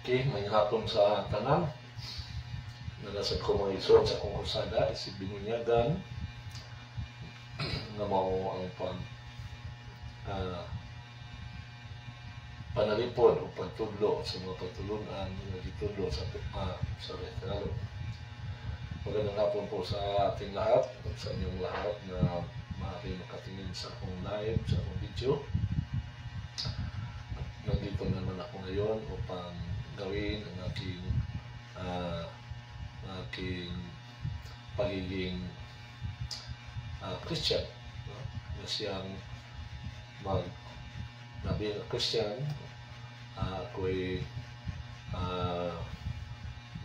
Okay, may hapon sa tanan. Nalasad ko mga isod sa akong kursada, isip binunyagan na mao ang panalipod o pagtudlo sa mga pagtulunan na gitudlo sa Tagalog. Magandang hapon po sa ating lahat at sa inyong lahat na maaari makatingin sa akong live, sa akong video. Nandito naman ako ngayon upang gawin ang aking pagiging Christian. Na siyang bilang Christian, ako'y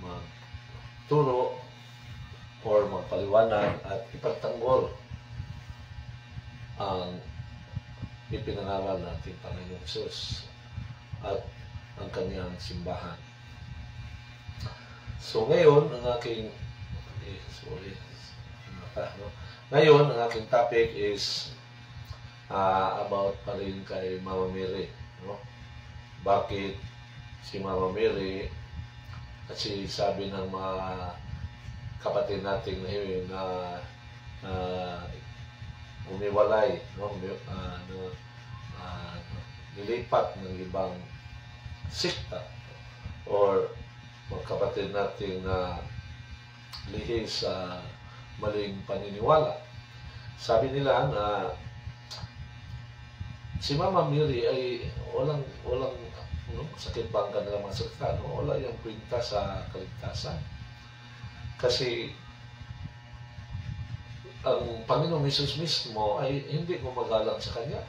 magturo or magpaliwanag at ipagtanggol ang ipinangaral natin Panginoon Hesus at ang kanyang simbahan. So ngayon, ang aking ngayon, ang aking topic is about pa rin kay Mama Mary. No? Bakit si Mama Mary, kasi sabi ng mga kapatid natin ngayon na umiwalay, no? Nilipat ng ibang sikta or mga kapatid natin na lihis sa maling paniniwala. Sabi nila na si Mama Mary ay walang sakit ba ang kanilang mga sakta, no? Wala yung kwenta sa kaligtasan. Kasi ang Panginoong Hesus mismo ay hindi gumagalang sa Kanya.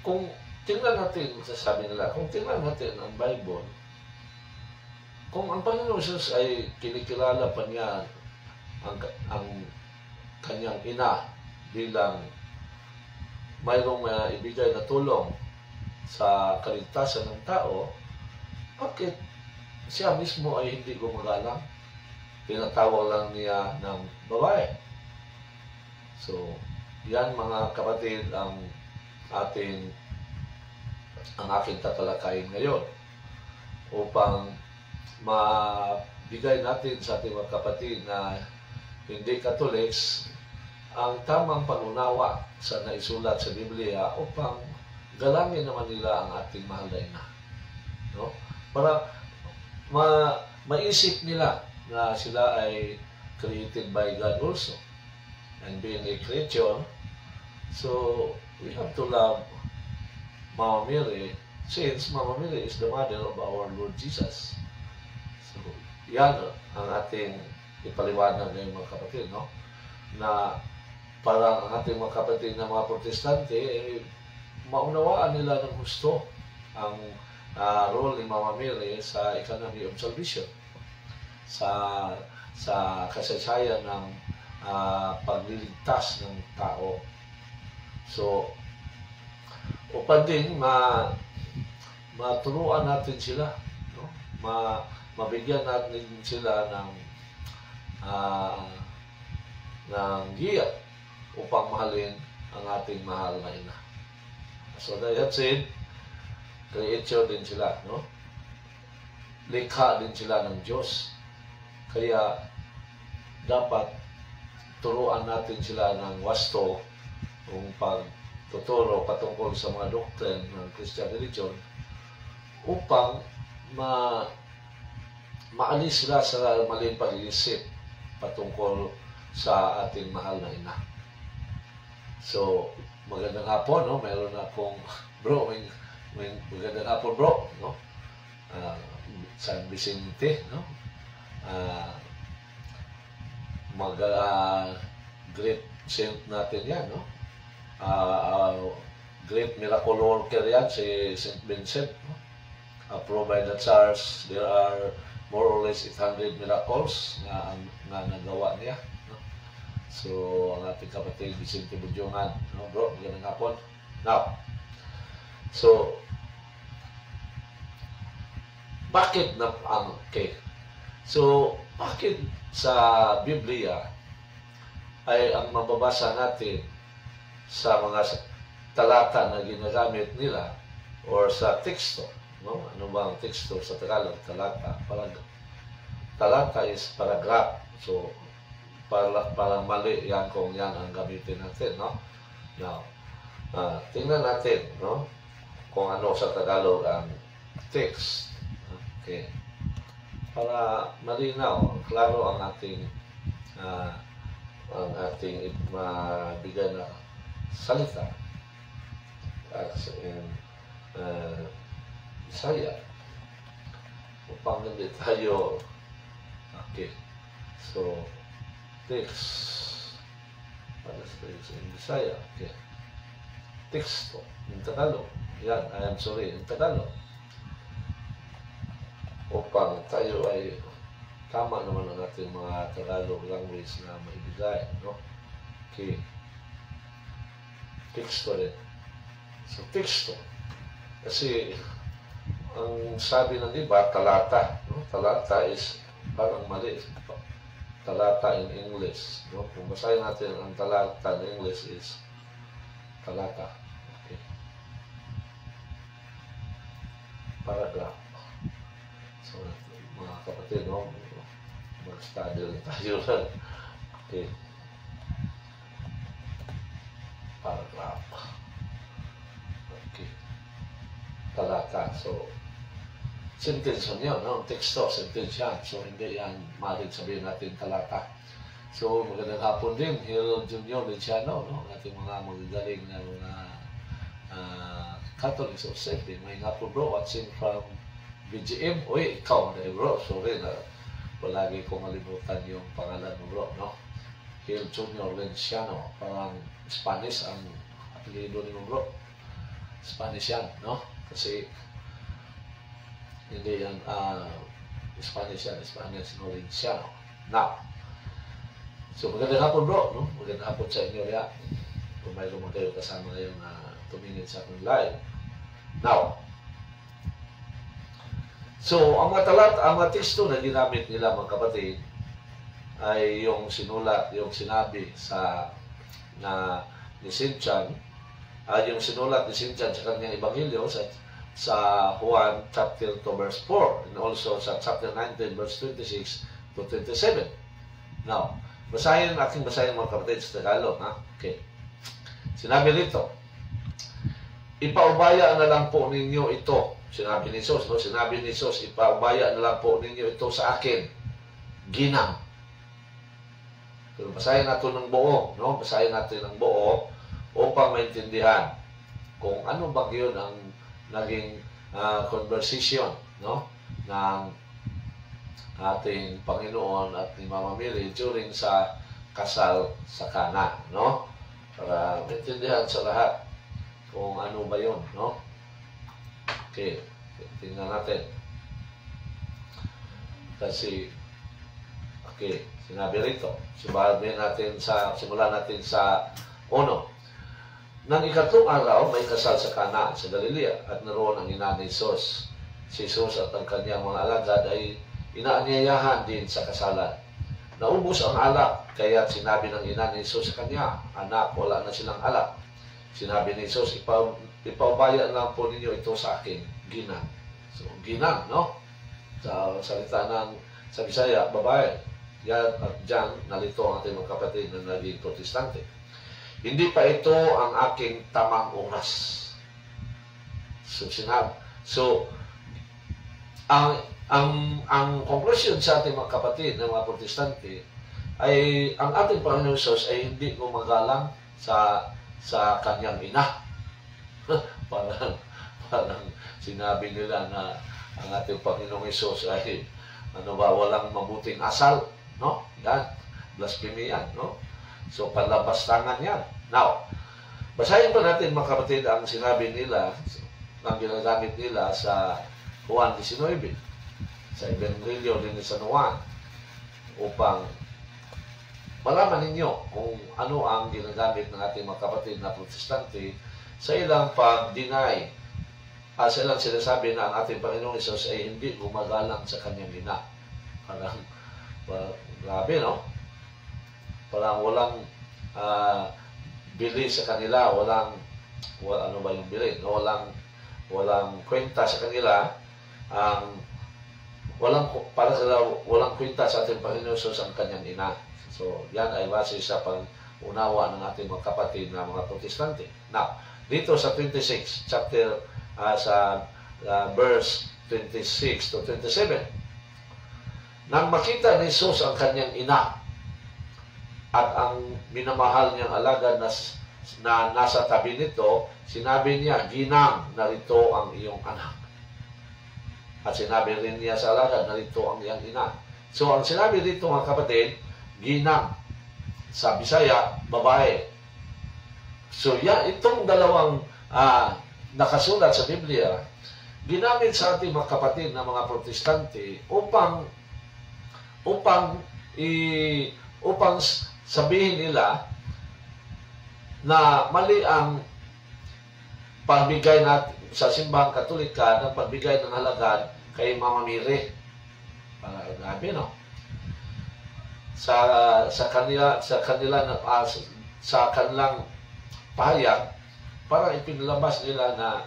Kung tingnan natin, sabi nila, kung tingnan natin ang Bible, kung ang Panginoong Hesus ay kinikilala pa niya ang kanyang ina bilang mayroong ibigay na tulong sa kaligtasan ng tao, bakit siya mismo ay hindi gumagalang? Tinatawag lang niya ng babae. So, yan mga kapatid ang aking tatalakayin ngayon upang mabigay natin sa ating mga kapatid na hindi Catholics ang tamang panunawa sa naisulat sa Biblia upang galangin naman nila ang ating mahal na ina. No? Para maisip nila na sila ay created by God also. And being a Christian, so we have to love Mama Mary, since Mama Mary is the mother of our Lord Jesus. So, yan ang ating ipaliwanag ng mga kapatid, no? Na parang ang ating mga kapatid na mga protestante, maunawaan nila ng gusto ang role ni Mama Mary sa economy of salvation, sa kasaysayan ng pagliligtas ng tao. So, upang din maturuan natin sila, no? Mabigyan natin sila ng giya upang mahalin ang ating mahal na ina. So that said, creature din sila, no? Likha din sila ng Diyos. Kaya dapat turuan natin sila ng wasto kung pagtuturo patungkol sa mga doctrine ng Christian religion upang maalis sila sa maling pag-iisip patungkol sa ating mahal na ina. So, magandang hapon, no? Meron akong bro, magandang hapon bro, no? San Vicente, no? Great saint natin yan, no? Great miracle worker yan, si Saint Vincent, no? Approved by the Tsars. There are more or less 800 miracles na nagawa niya, no? So, ang ating kapatid Vicente Budjongan, no bro, magandang hapon. Now, so bakit sa Biblia ay ang mababasa natin sa mga talata na ginagamit nila or sa teksto, no? Ano ba ang teksto sa Tagalog? Talata. Talata is paragraph. So, parang mali yan kung yan ang gamitin natin, no? Now, tingnan natin, no? Kung ano sa Tagalog ang text. Okay. Para malinaw, klaro ang ating mabigyan na salita. As in Bisaya. Upang hindi tayo okay. So, text. Para sa in Bisaya. Okay. Teksto. In Tagalog. Yan, I am sorry, in Tagalog. Upang tayo ay tama naman ang ating mga Tagalog language na maibigay, no? Okay. Teksto rin. So, teksto. Kasi, ang sabi ng iba, talata. No? Talata is parang mali. Talata in English. No? Kung basahin natin ang talata in English is talata. Okay. Paragraph. So, mga kapatid, no? Mag-study rin tayo lang. Okay. Paragraph. Okay. Talata. So, sentence yun, no? Teksto, sentence yan. So, hindi yan maaaring sabihin natin talata. So, magandang hapon din, Harold Junior Luciano, no? Ating mga magagaling na mga Catholic Society. May hapon bro, watching from BGM. Uy, ikaw na bro. Sorry na palagi ko malimutan yung pangalan mo bro, no? Harold Junior Luciano. Parang Spanish ang apelido ni mo bro. Spanish yan, no? Kasi hindi yan Spanish yan, Spanish Luciano. Now, so magandang hapon bro, no? Magandang hapon sa inyo ya. Kung mayroon mo kayo kasama ngayon na tumingin sa aking live. Now, so ang mga talat, ang mga teksto na ginamit nila mga kapatid ay yung sinulat, yung sinabi sa ni St. John, yung sinulat ni St. John sa kanyang ebanghelyo sa Juan chapter 2 verse 4 and also sa chapter 19 verse 26 to 27. Now, basahin mga kapatid sa Tagalog, ha? Okay. Sinabi rito, ipaubaya na lang po ninyo ito. Sinabi ni Jesus, no? Sinabi ni Jesus, ipaubaya na lang po ninyo ito sa akin. Ginang. Pero basahin natin ng buo, no? Basahin natin ng buo upang maintindihan kung ano ba yun ang naging conversation, no? Ng ating Panginoon at ni Mama Mary during sa kasal sa Cana, no? Para maintindihan sa lahat kung ano ba yun, no? Okay, tingnan natin. Kasi, okay, sinabi rito. Simulan natin sa 1. Nang ikatlong araw, may kasal sa Cana sa Galilea at naroon ang ina ni Jesus. Si Jesus at ang kanyang mga alagad ay inaanyayahan din sa kasalan. Naubos ang alak, kaya sinabi ng ina ni Jesus sa kanya, anak, wala na silang alak. Sinabi ni Jesus, ipaubaya lang po ninyo ito sa akin, ginang. So, ginang, no? Sa salita sa Bisaya, babae. Yan at dyan, nalito ang ating mga kapatid na naging protestante. Hindi pa ito ang aking tamang oras. So, ang conclusion sa ating mga kapatid ng mga protestante ay ang ating Panginoon Jesus ay hindi gumagalang sa kanyang ina. parang sinabi nila na ang ating Panginoong Jesus ay walang mabuting asal, no? Yan, blasphemy yan, no? So, panlabastangan yan. Now, basahin pa natin mga kapatid ang sinabi nila, ang ginagamit nila sa Juan 19, sa Evangelyo din ni San Juan, upang malaman ninyo kung ano ang ginagamit ng ating mga kapatid na protestante sa ilang pag-deny, sa ilang sinasabi na ang ating Panginoong Isus ay hindi gumagalang sa kanyang ina. Parang, grabe, no? Parang walang bili sa kanila, ano ba yung bili? No? Walang walang kwenta sa kanila ang para sila walang kwenta sa ating Panginoon Jesus ang kanyang ina. So, yan ay base sa pag-unawa ng ating mga kapatid na mga Protestante. Now, dito sa 26, chapter, sa verse 26 to 27, nang makita ni Jesus ang kanyang ina at ang minamahal niyang alagad na nasa tabi nito, sinabi niya, "Ginang, narito ang iyong anak." At sinabi rin niya sa alagad, "Narito ang iyong ina." So, ang sinabi dito mga kapatid, ginang, sa Bisaya, babae. So, yan, itong dalawang nakasulat sa Biblia, ginamit sa ating mga kapatid na mga Protestante upang sabihin nila na mali ang pagbigay natin sa simbahang Katolika ng pagbigay ng halaga kay Mama Mary. Grabe, no? Sa kanilang pahayag, parang ipinalabas nila na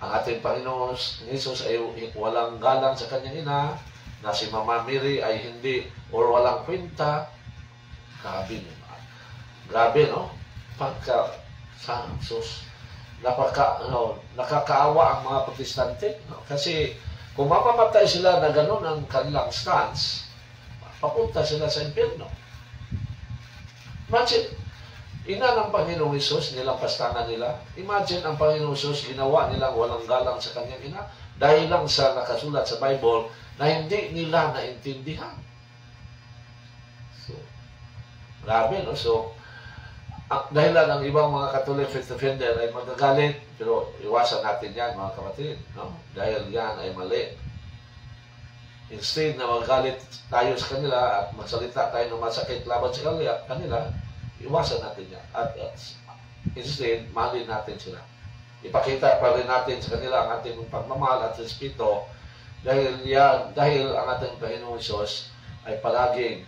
ang ating Panginoon Jesus ay walang galang sa kanyang ina, na si Mama Mary ay hindi or walang kwenta. Grabe, no? Nakakaawa ang mga Protestante, no? Kasi kung mamamatay sila na gano'n ang kanilang stance, papunta sila sa impyerno. Imagine, ina ng Panginoong Hesus, nilampastangan nila. Imagine ang Panginoong Hesus, ginawa nilang walang galang sa kanyang ina dahil lang sa nakasulat sa Bible na hindi nila naintindihan. So, grabe, no? So, dahilan ng ibang mga Catholic faith defender ay magagalit, pero iwasan natin yan, mga kapatid, no? Dahil yan ay mali. Instead na magalit tayo sa kanila at magsalita tayo ng masakit laban sa kanila, iwasan natin yan. At instead, mahalin natin sila. Ipakita pa rin natin sa kanila ang ating pagmamahal at respeto dahil ang ating Panginoong Hesus ay palaging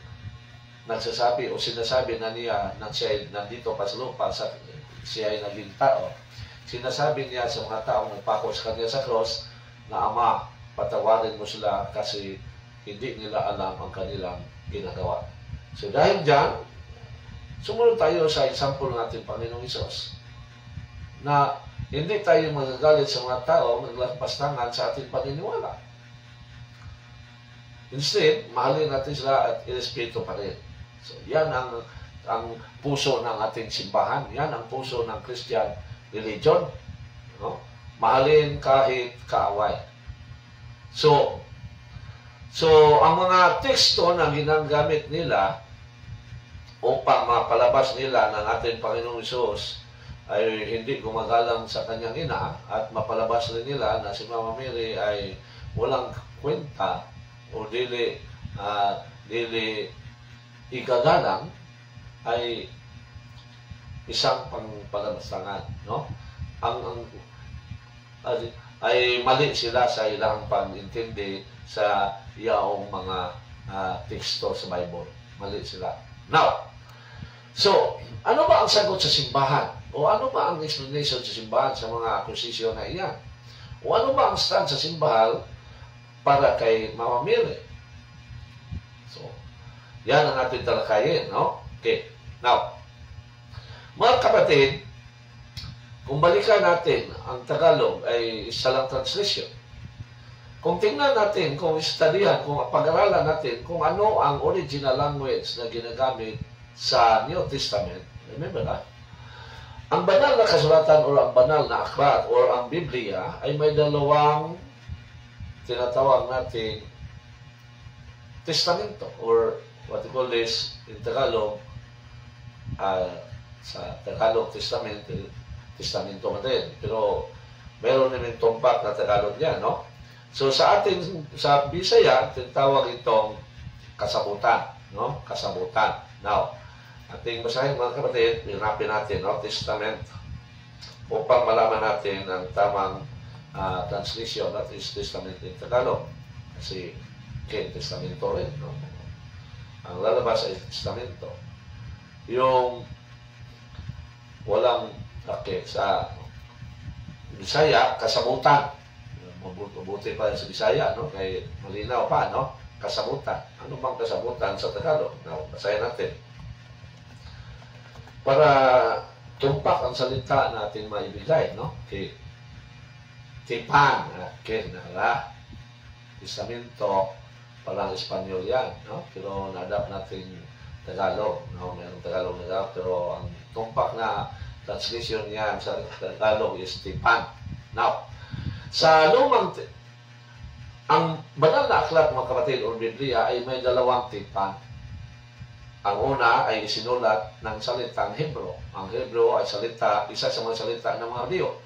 nagsasabi o sinasabi na niya nang siya ay nandito pa sa lupa, siya ay naging tao. Sinasabi niya sa mga taong nagpako sa kanya sa cross na, "Ama, patawarin mo sila kasi hindi nila alam ang kanilang ginagawa." So dahil dyan, sumunod tayo sa example ng ating Panginoong Hesus na hindi tayo magagalit sa mga tao naglampastangan sa ating paniniwala. Instead, mahalin natin sila at irespeto pa rin. So, yan ang puso ng ating simbahan. Yan ang puso ng Christian religion. No? Mahalin kahit kaaway. So, ang mga teksto na ginagamit nila upang mapalabas nila ng ating Panginoong Hesus ay hindi gumagalang sa kanyang ina at mapalabas rin nila na si Mama Mary ay walang kwenta o dili igagalang, ay isang pangpalabastangan, no? Ay mali sila sa ilang pag-intindi sa iyaong mga teksto sa Bible. Mali sila. Now, so, ano ba ang sagot sa simbahan? O ano ba ang explanation sa simbahan sa mga akusisyon na iyan? O ano ba ang stand sa simbahan para kay Mama Mary? So, yan ang ating talakayin, no? Okay. Now, mga kapatid, kung balikan natin, ang Tagalog ay isa lang translation. Kung tingnan natin, kung studyhan, kung pag-aralan natin kung ano ang original language na ginagamit sa New Testament, remember na? Ang banal na kasulatan o ang banal na aklat o ang Biblia ay may dalawang tinatawag natin testamento or what we call this in Tagalog, sa Tagalog testamento man din. Pero meron namin tumpak na Tagalog yan, no? So sa Bisaya, tinatawag itong kasabutan, no? Kasabutan. Now, ating basahin mga kapatid, hinapin natin, no? Testament, upang malaman natin ang tamang translation at testament in Tagalog. Kasi, testamento rin, no? Ang lalabas ay testamento. Yung walang sa Bisaya, kasamutan. Mabuti pa sa Bisaya, no? Kay malinaw pa, no? Kasamutan. Ano bang kasamutan sa Tagalog? Now, basahin natin. Para tumpak ang salita natin maibigay, no? Kay tipan, kinala, testamento, parang Espanyol yan, no? Pero na-adapt natin Tagalog, no? Mayroong Tagalog na pero ang tumpak na translation niyan sa Tagalog is tipan. Now, sa ang banal na aklat, mga kapatid, o Biblia ay may dalawang tipan. Ang una ay isinulat ng salitang Hebro. Ang Hebro ay isa sa mga salita ng mga Hudyo.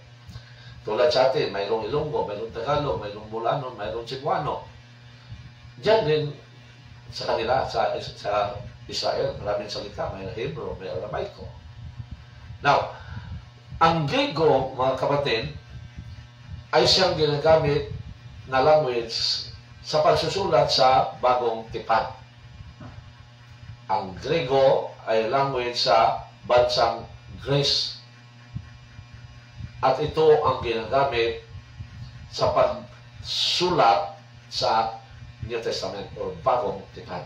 Tulad sa atin, mayroong Ilonggo, mayroong Tagalog, mayroong Bulanon, mayroong Cebuano. Diyan din sa kanila, sa Israel, maraming salita, may Hebro, may Aramaico. Now, ang Griego, mga kapatid, ay siyang ginagamit na language sa pagsusulat sa bagong tipan. Ang Griego ay language sa bansang Greece. At ito ang ginagamit sa pagsulat sa New Testament o bagong tipan.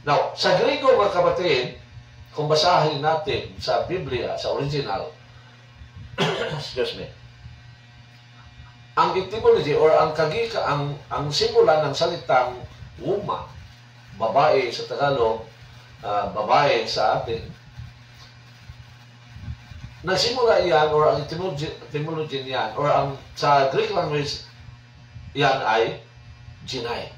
Now, sa Griego, mga kapatid, kung basahin natin sa Biblia, sa original, excuse me, ang etymology or ang simula ng salitang wuma, babae sa Tagalog, babae sa atin, nagsimula yan or ang etymology niyan or ang sa Greek language yan ay Jinai.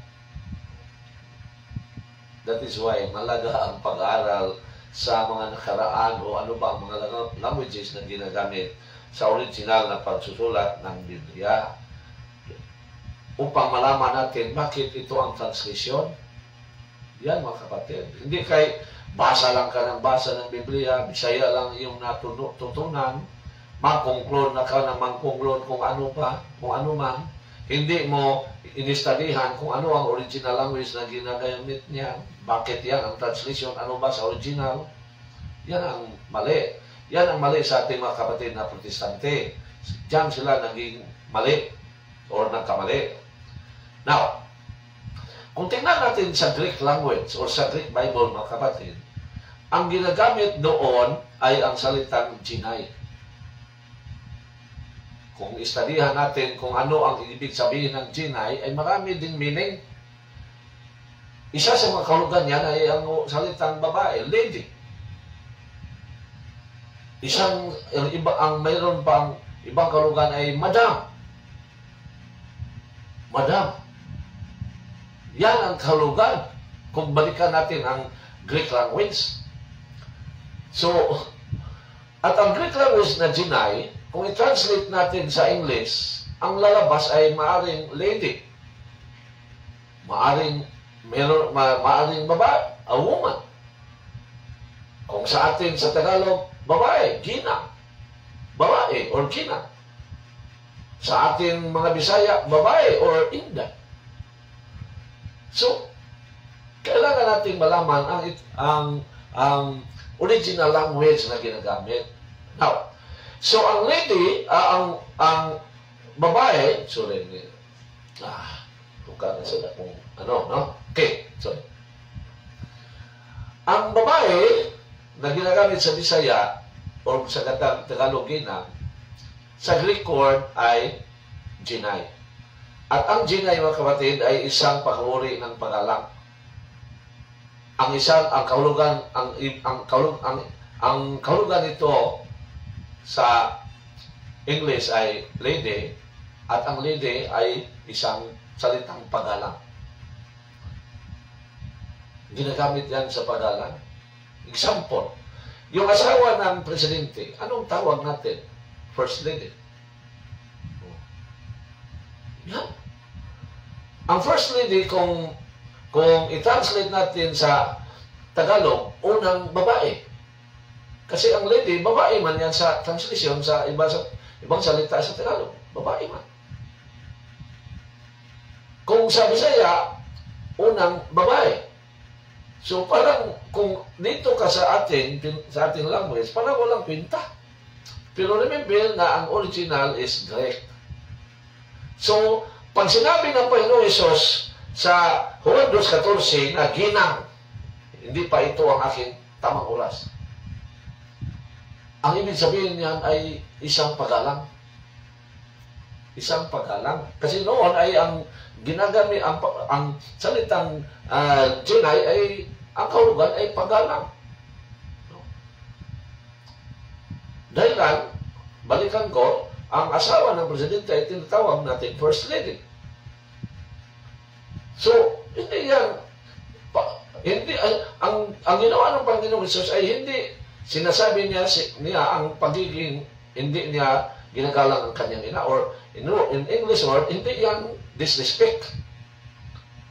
That is why malaga ang pag-aaral sa mga nakaraan o ano ba ang mga languages na ginagamit sa original na pagsusulat ng Biblia upang malaman natin bakit ito ang translation. Yan, mga kapatid. Hindi kay basa lang ka ng basa ng Biblia, Bisaya lang yung natutunan, mag-conclude na ka ng mag-conclude kung ano pa, kung ano man. Hindi mo inistadihan kung ano ang original language na ginagamit niya. Bakit yan ang translation? Ano ba sa original? Yan ang mali. Yan ang mali sa ating mga kapatid na protestante. Diyan sila naging mali or nagkamali. Now, kung tingnan natin sa Greek language or sa Greek Bible, mga kapatid, ang ginagamit doon ay ang salitang Jinai. Kung istadihan natin kung ano ang ibig sabihin ng Jinai, ay marami ding meaning. Isa sa mga kahulugan niyan ay ang salitang babae, lady. Mayroon pang ibang kahulugan ay madam. Madam. Yan ang kahulugan. Kung balikan natin ang Greek language. So, at ang Greek language na Jinai, kung i-translate natin sa English, ang lalabas ay maaring lady. Maaring babae, a woman. Kung sa atin sa Tagalog, babae, gina. Babae or gina. Sa ating mga Bisaya, babae or inda. So, kailangan nating malaman ang original language na ginagamit. Now, so ang lady, ang babae, sorry, bukan na sila kung ano, no? Okay, sorry. Ang babae na ginagamit sa Bisaya o sa Tagalogina, sa Greek word ay Jinai. At ang Jinai, mga kapatid, ay isang pag-uri ng pagalang. Ang kahulugan nito sa English ay lady, at ang lady ay isang salitang pagalang. Ginagamit yan sa pagalang. Example, yung asawa ng presidente, anong tawag natin? First lady. Yan. Ang first lady, kung i-translate natin sa Tagalog, unang babae. Kasi ang lady, babae man yan sa translation sa ibang salita sa Tagalog. Babae man. Kung sa Bisaya, unang babae. So parang kung dito ka sa ating language, parang walang kwenta. Pero remember na ang original is Greek. So, pag sinabi ng Panginoong Hesus sa Juan 2:14 na ginang, hindi pa ito ang aking tamang oras. Ang ibig sabihin niyan ay isang paggalang. Isang paggalang. Kasi noon ay ang ginagamit, ang salitang Jinay ay, ang kahulugan ay paggalang. Dahil lang, balikan ko, ang asawa ng presidente ay tinatawag natin First Lady. So, hindi yan, ang ginawa ng Panginoong Hesus ay hindi sinasabi niya ang pagiging, hindi niya ginagalang ang kanyang ina, or in English word, hindi yan disrespect.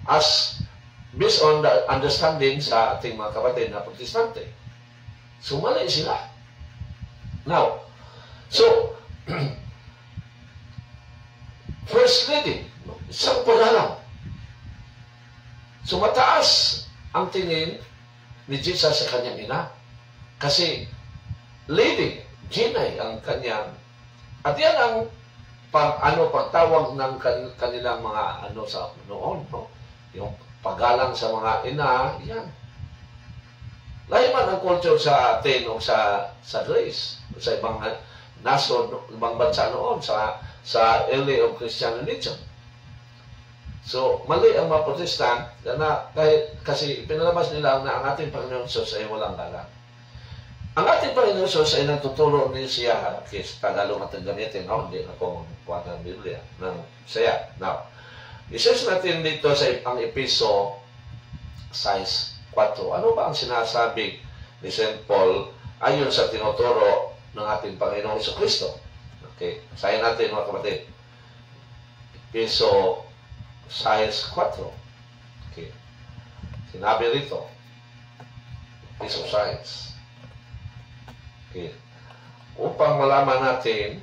As based on the understanding sa ating mga kapatid na protestante. So, mali sila. Now, so, First Lady, isang paggalang. So, mataas ang tingin ni Jesus sa kanyang ina. Kasi, Lady, Jinay ang kanyang, at yan ang pagtawag ng kanilang mga sa noon, no? Yung paggalang sa mga ina, yan. Lahi man ang culture sa atin o sa Greece, sa ibang nason, ibang bansa noon, sa early of Christian religion. So, mali ang mga Protestant na kasi pinalabas nila na ang ating Panginoon Hesus ay walang galang. Ang ating Panginoon Hesus ay nagtuturo ni siya, kasi Tagalog at gamitin, hindi na kung kuha ng Biblia, ng siya. Now, isis natin dito sa ang Episo 6:4. Ano ba ang sinasabi ni St. Paul ayon sa tinuturo ng ating Panginoong Jesucristo? Okay, basahin natin mga kapatid. Episo 6:4. Okay. Sinabi rito. Episo 6. Okay. Upang malaman natin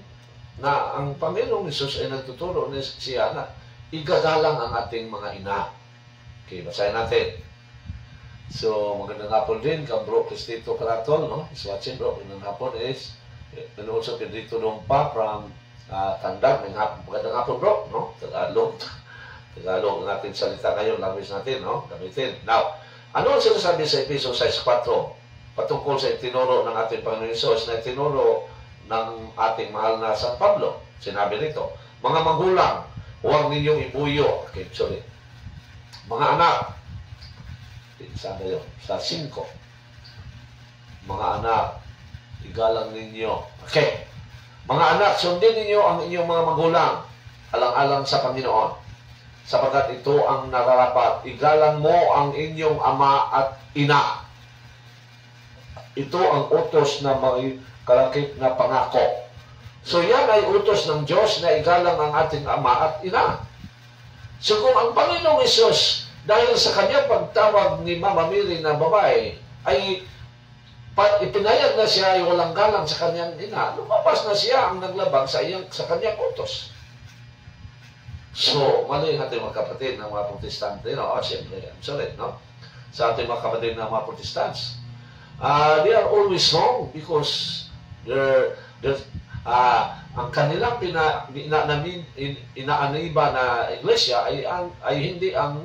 na ang Panginoong Hesus ay nagtuturo ni siya na igagalang ang ating mga ina. Okay, basahin natin. So, magandang hapon din kang Bro Cristito Caratol, no? Is watching, bro. Magandang hapon is, and also Pedrito Lumpa from Tandag. Magandang hapon, bro, no? Tagalog ang ating salita ngayon, language natin, no? Gamitin. Now, ano ang sinasabi sa Episo 6:4 patungkol sa itinuro ng ating Panginoon Hesus na itinuro ng ating mahal na San Pablo? Sinabi rito, mga magulang, huwag ninyong ibuyo. Okay, sorry. Mga anak, saan yun? Sa 5. Mga anak, igalang ninyo. Okay. Mga anak, sundin ninyo ang inyong mga magulang alang-alang sa Panginoon. Sapagkat ito ang nararapat. Igalang mo ang inyong ama at ina. Ito ang utos na may kalakip na pangako. So yan ay utos ng Diyos na igalang ang ating ama at ina. So kung ang Panginoong Hesus, dahil sa kanya pagtawag ni Mama Mary na babae, ay ipinayag na siya ay walang galang sa kanyang ina, lumabas na siya ang naglabag sa kanyang utos. So, mali ang ating mga kapatid ng mga Protestante, no? Siyempre, I'm sorry, no? Sa ating mga kapatid ng mga Protestants. They are always wrong because ang kanilang inaaniba na iglesia ay hindi ang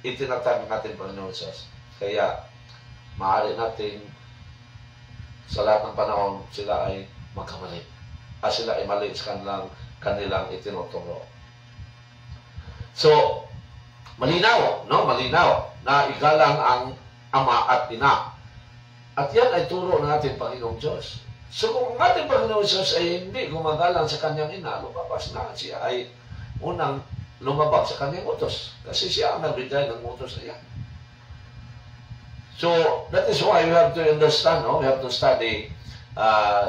itinatag ng ating Panginoon Hesus. Kaya, maaari natin sa lahat ng panahon sila ay magkamali. Sila ay mali sa kanilang itinuturo. So, malinaw, no? Malinaw na igalang ang ama at ina. At yan ay turo ng ating Panginoong Diyos. So, kung ang ating Panginoong Diyos ay hindi gumagalang sa kanyang ina, lumabas na siya ay unang lumabag sa kanyang utos. Kasi siya ang nagbigay ng utos na yan. So, that is why we have to understand, no? We have to study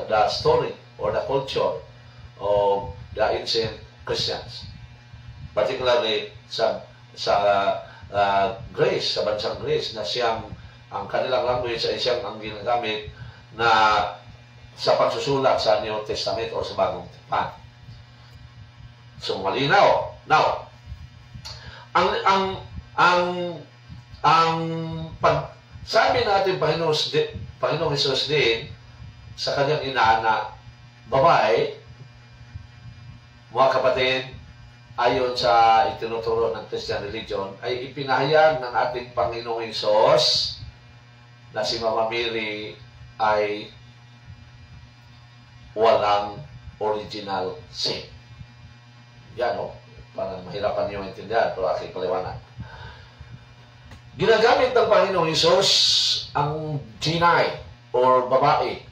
the story or the culture of the ancient Christians. Particularly sa Greece, sa bansang Greece, na ang kanilang language ay siyang ang ginagamit na sa pagsusulat sa New Testament o sa Bagong Tipan. So, malinaw. Now, sabi ng ating Panginoong Hesus din sa kanyang ina na babae, mga kapatid, ayon sa itinuturo ng Christian religion, ay ipinahayag ng ating Panginoong Hesus na si Mama Mary ay walang original sin. Yan, no? Para mahirapan niyo maintindihan, pero aking paliwanag. Ginagamit ng Panginoong Hesus ang ginay or babae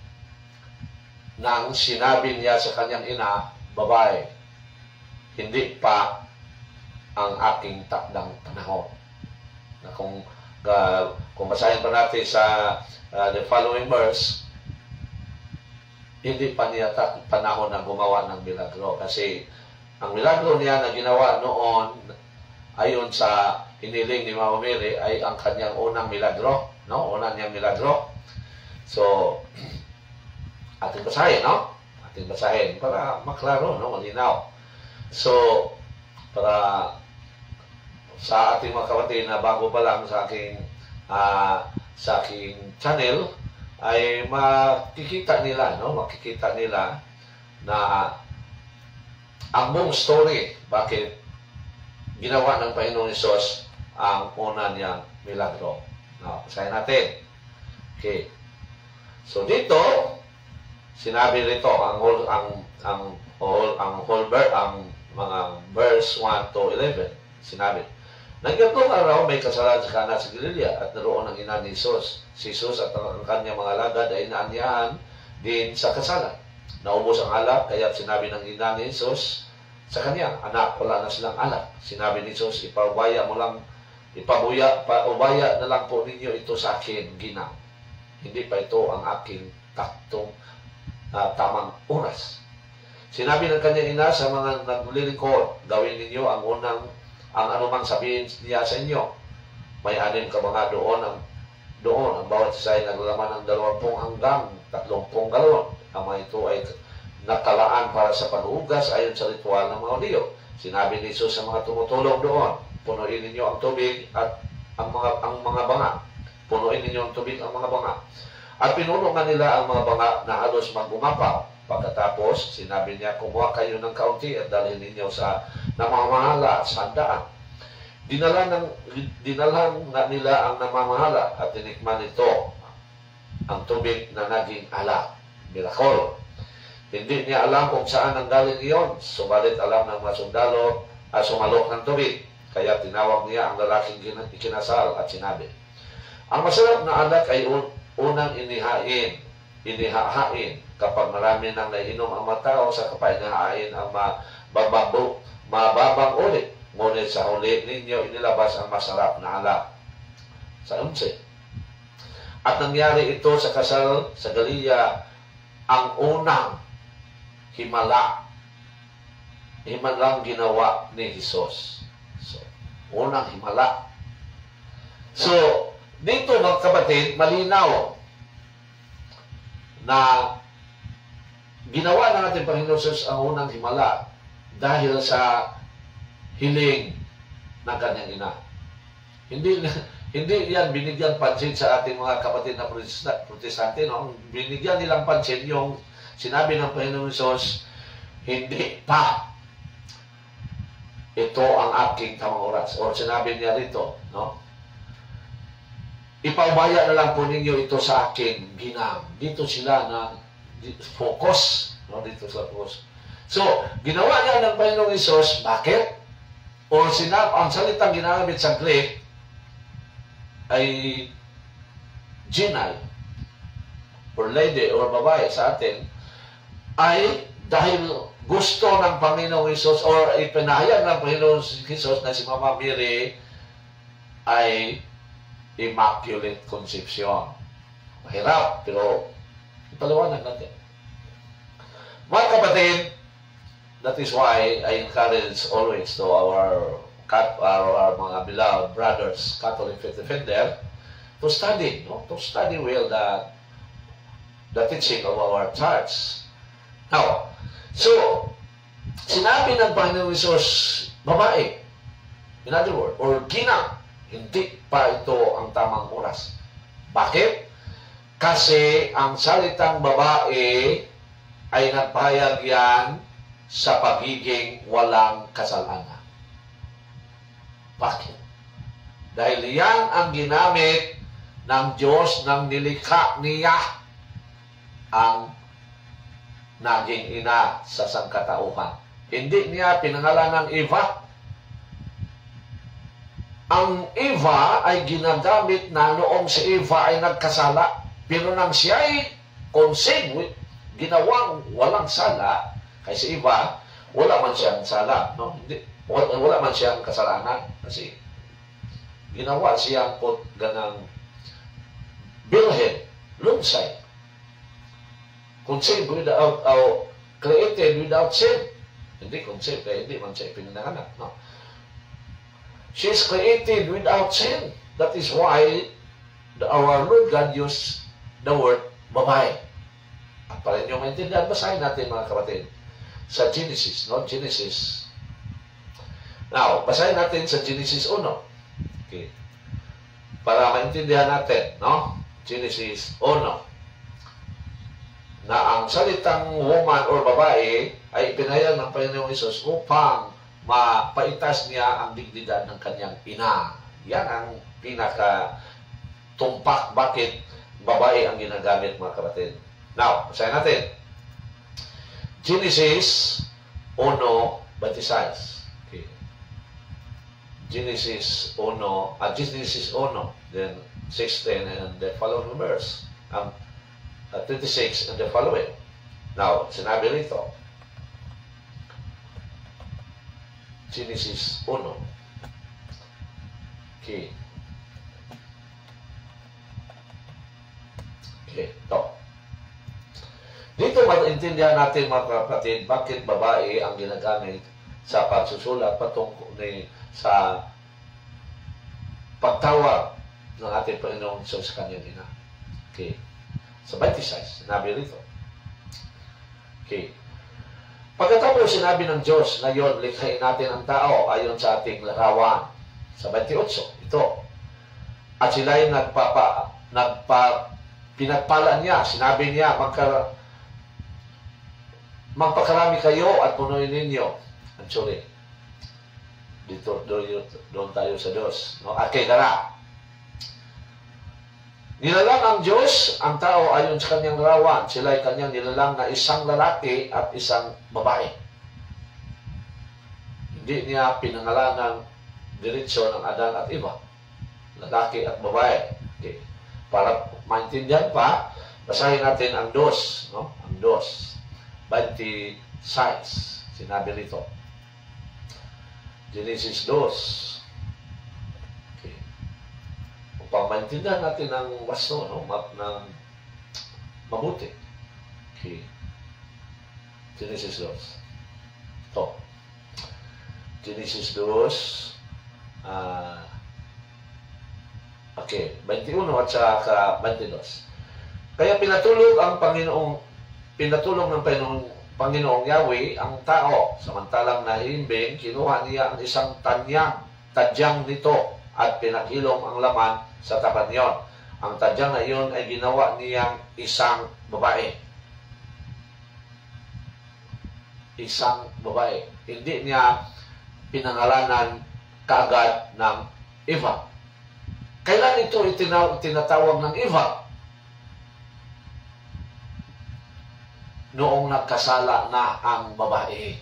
nang sinabi niya sa kanyang ina, babae, hindi pa ang aking takdang panahon. Na kung basahin pa natin sa the following verse, hindi pa niya panahon na gumawa ng milagro. Kasi ang milagro niya na ginawa noon, ayon sa hiniling ni Mama Mary, ay ang kanyang unang milagro. No? Unang niyang milagro. So, ating basahin, no? Ating basahin para maklaro, no? Malinaw. So, para sa ating mga kapatid na bago pa lang sa aking channel, ay makikita nila, no? Makikita nila na ang buong story, bakit ginawa ng Panginoong Hesus ang una niyang milagro. No, basahin natin. Okay. So dito, sinabi rito ang mga verse 1 to 11. Sinabi, nang gatong araw may kasalan sa Kana sa Galilea at naroon ang ina ni Jesus. Si Jesus at ang kanyang mga alagad ay naanyahan din sa kasalan. Naubos ang alak, kaya sinabi ng ina ni Jesus sa kanya, anak, wala na silang alak. Sinabi ni Jesus, ipaubaya na lang po ninyo ito sa akin, ginang. Hindi pa ito ang aking tamang oras. Sinabi ng kanyang ina sa mga naglilingkod, gawin ninyo ang anumang sabihin niya sa inyo. May 6 ka mga doon ang bawat isa ay naglalaman ng 20 hanggang 30 galon. Ang mga ito ay nakalaan para sa paghugas ayon sa ritual ng mga Hudyo. Sinabi ni Jesus sa mga tumutulong doon, punuin ninyo ang tubig at ang mga banga. Punuin ninyo ang tubig ang mga banga. At pinuno nga nila ang mga banga na halos magumapaw. Pagkatapos, sinabi niya, kumuha kayo ng kaunti at dalhin ninyo sa namamahala sa handaan. Dinalhan nga nila ang namamahala at tinikman nito ang tubig na naging alak. Miracle. Hindi niya alam kung saan ang galing iyon. Subalit alam ng mga sundalo at sumalok ng tubig. Kaya tinawag niya ang lalaking ikinasal at sinabi, ang masarap na alak ay unang inihahain kapag marami nang naiinom ang mga tao sa kapahingahain ang mababang ulit. Ngunit sa huli ninyo inilabas ang masarap na alak. Sa 11. At nangyari ito sa kasal sa Galilea, ang unang himalang ginawa ni Jesus. So, unang himala. So, dito mga kapatid, malinaw na ginawa ng ating Panginoon Jesus ang unang himala dahil sa hiling ng kanyang ina. Hindi yan binigyan pansin sa ating mga kapatid na protestante, no? Binigyan nilang pansin yung sinabi ng Panginoon Jesus, hindi pa ito ang aking tamang oras. O sinabi niya rito, no? Ipaubaya na lang po ninyo ito sa akin, ginang. Dito sila na focus, no? Dito sila focus. So, ginawa niya ng Panginoong Jesus, bakit? O ang salitang ginamit sa Greek ay ginay or lady or babae sa atin ay dahil gusto ng Panginoong Hesus or ipinahayag ng Panginoong Hesus na si Mama Mary ay Immaculate Conception. Mahirap, pero ipaliwanag natin. Mga kapatid, that is why I encourage always to our mga beloved brothers, Catholic faith defender, to study, no? To study well the teaching of our church. Now, so, sinabi ng Panginoong Hesus, babae, in other words, or ginang, hindi pa ito ang tamang oras. Bakit? Kasi ang salitang babae ay nagpahayag yan sa pagiging walang kasalanan. Bakit? Dahil yan ang ginamit ng Diyos nang nilikha niya ang naging ina sa sangkatauhan. Hindi niya pinangalan ng Eva. Ang Eva ay ginagamit na noong si Eva ay nagkasala. Pero nang siya ay conceived, ginawang walang sala, kay si Eva, wala man siyang sala. No? Hindi, wala man siyang kasalanan. Kasi ginawa siyang ganang bilhin, lunsay. Conceived without, created without sin. Hindi conceived, kaya hindi man siya pinanganak. No? She is created without sin. That is why our Lord God used the word babae. At para inyo maintindihan, basahin natin mga kapatid sa Genesis, no? Genesis. Now, basahin natin sa Genesis 1. Okay. Para maintindihan natin, no? Genesis 1. Na ang salitang woman or babae ay ipinahayag ng Panginoong Hesus upang mapaitas niya ang dignidad ng kanyang ina. Yan ang pinaka-tumpak bakit babae ang ginagamit, mga kapatid. Now, basahin natin. Genesis 1:26. Okay. Genesis 1, then 16 and the following verse. 26 and the following. Now, sinabi rito, Genesis 1. Okay. Okay, ito. Dito maintindihan natin, mga kapatid, bakit babae ang ginagamit sa pagsusulat patungkol sa pagtawag ng ating Panginoong Diyos sa kanyang ina. Okay. Sa 26, sinabi rito. Okay. Pagkatapos sinabi ng Diyos, ngayon, likhain natin ang tao ayon sa ating larawan. Sa 28, ito. At sila ay pinagpala niya, sinabi niya, magpakarami kayo at punuin ninyo. Actually, doon tayo sa Diyos. No? Okay, dara. Nilalang ang Diyos ang tao ayon sa kanyang larawan. Sila ay kanyang nilalang na isang lalaki at isang babae. Hindi niya pinangalan ng diretsyo ng Adan at Eva. Lalaki at babae. Okay. Para maintindihan pa, basahin natin ang dos. No? Ang dos. 26. Sinabi rito. Genesis 2. Upang maintindihan natin ang wasto, no? Ng mabuti. Okay. Genesis 2. Ito. Genesis 2. Okay. 21 at saka 22. Kaya pinatulog ng Panginoong Yahweh ang tao. Samantalang nahimbing, kinuha niya ang isang tadyang nito at pinaghilom ang laman sa tapat niyon. Ang tadyang na iyon ay ginawa niyang isang babae. Isang babae. Hindi niya pinangalanan kaagad ng Eva. Kailan ito tinatawag ng Eva? Noong nagkasala na ang babae.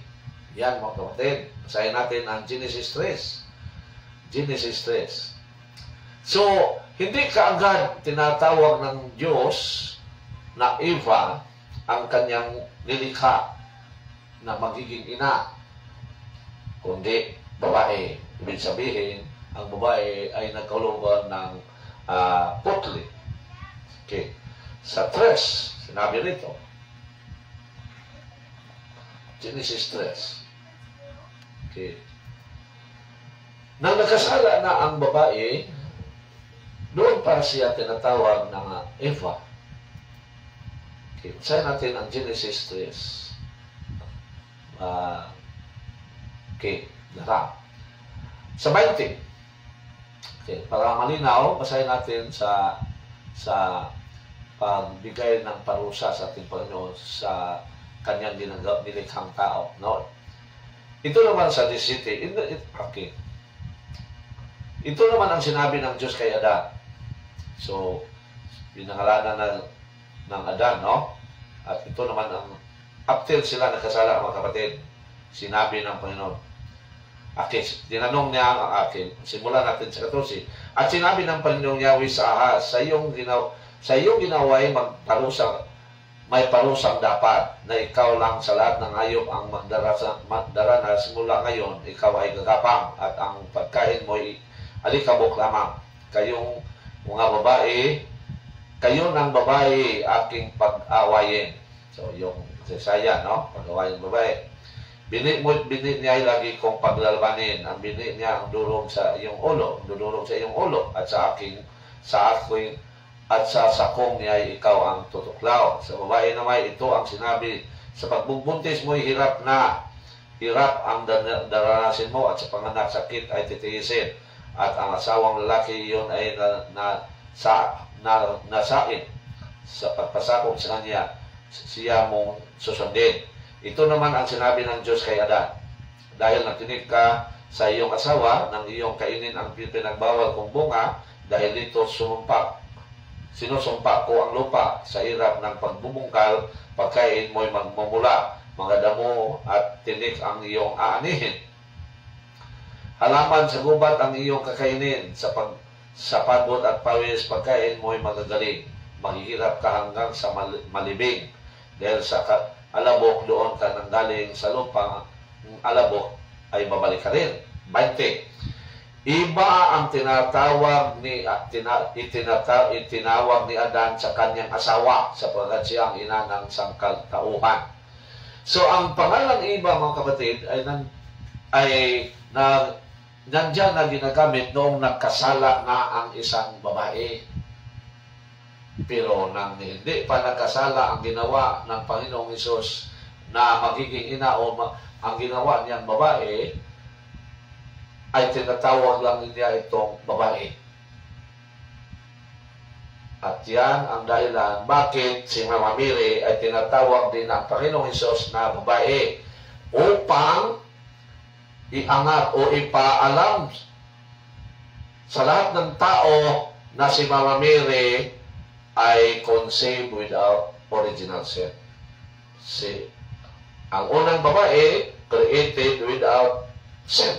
Yan, mga kapatid. Basahin natin ang Genesis 3. Genesis 3. So, hindi kaagad tinatawag ng Diyos na Eva ang kanyang nilikha na magiging ina, kundi babae. Ibig sabihin, ang babae ay nagkaulugan ng putli. Okay. Sa 3, sinabi rito, Genesis 3. Okay. Nang nagkasala na ang babae, doon pa siya tinatawag ng Eva. Okay, basahin natin ang Genesis 3. Okay, dara. Sa 20. Okay, para malinaw, basahin natin sa pagbigay ng parusa sa ating Panginoon sa kanyang nilikhang tao. No? Ito naman sa 17, okay. Ito naman ang sinabi ng Diyos kay Adan. So, pinangalanan ng Adan, no? At ito naman ang, after sila nagkasala, mga kapatid, sinabi ng Panginoon. Okay, tinanong niya ang akin. Simulan natin sa 14. At sinabi ng Panginoong Yahweh sa Ahaz, sa iyong ginawa ay may parusang dapat na ikaw lang sa lahat ng hayop ang magdaranas mula ngayon, ikaw ay gagapang at ang pagkain mo ay alikabok lamang. Kayong mga babae, kayo ng babae aking pag-awayin. So, yung Isaiah, no? Pag-awayin babae. Binit niya ay lagi kong paglalabanin. Ang binit niya ang durog sa iyong ulo. Dudurog sa iyong ulo. At sa sakong niya ay ikaw ang tutuklaw. Sa babae naman, ito ang sinabi. Sa pagbubuntis mo ay hirap na. Hirap ang daranasin mo at sa panganak sakit ay titiisin. At ang asawang lalaki iyon ay nasain sa pagpasakop sa kanya. Siya mong susundin. Ito naman ang sinabi ng Diyos kay Adan. Dahil nakinig ka sa iyong asawa, nang iyong kainin ang pinagbawal kong bunga, dahil dito sinusumpa ko ang lupa sa hirap ng pagbubungkal, pagkain mo'y magmumula, mga damo at tinik ang iyong aanihin. Halaman sa gubat ang iyong kakainin, sa padbot at pawis, pagkain mo'y magagaling. Maghihirap ka hanggang sa malibing, dahil sa alabok doon ka nanggaling sa lupa, alabok ay babalik ka rin. 20. Iba ang tinawag ni Adan sa kanyang asawa sapagkat siya ang ina ng sangkaltauhan. So ang pangalang iba, mga kapatid, nandyan na ginagamit noong nagkasala na ang isang babae. Pero nang hindi pa nagkasala, ang ginawa ng Panginoong Hesus na magiging ina o ang ginawa niyang babae ay tinatawag lang niya itong babae. At yan ang dahilan bakit si Mama Mary ay tinatawag din ng Panginoong Hesus na babae upang iangat o ipaalam sa lahat ng tao na si Mama Mary ay conceived without original sin. Ang unang babae, created without sin.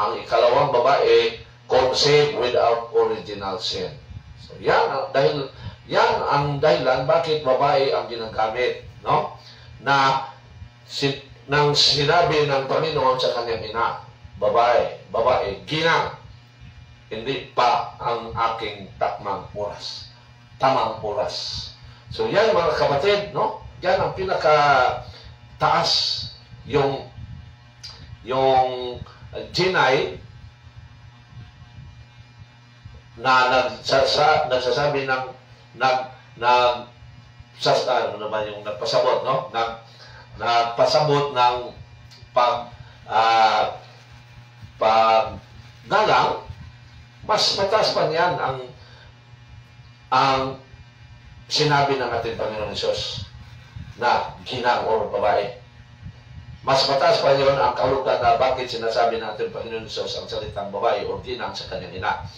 Ang ikalawang babae, conceived without original sin. So, yan ang dahilan bakit babae ang ginagamit, no? Nang sinabi ng Panginoon sa kanyang ina, babae, ginang, hindi pa ang aking tamang oras. So yan, mga kapatid, no? Yan ang pinaka-taas yung Jinay na nagsasabi ng nagpasabot, no? Nagpasabot ng paggalang. Mas mataas pa niyan ang sinabi ng ating Panginoon Hesus na ginang o babae. Mas mataas pa niyon ang kahulugan na bakit sinasabi ng ating Panginoon Hesus ang salitang babae o ginang sa kanyang ina.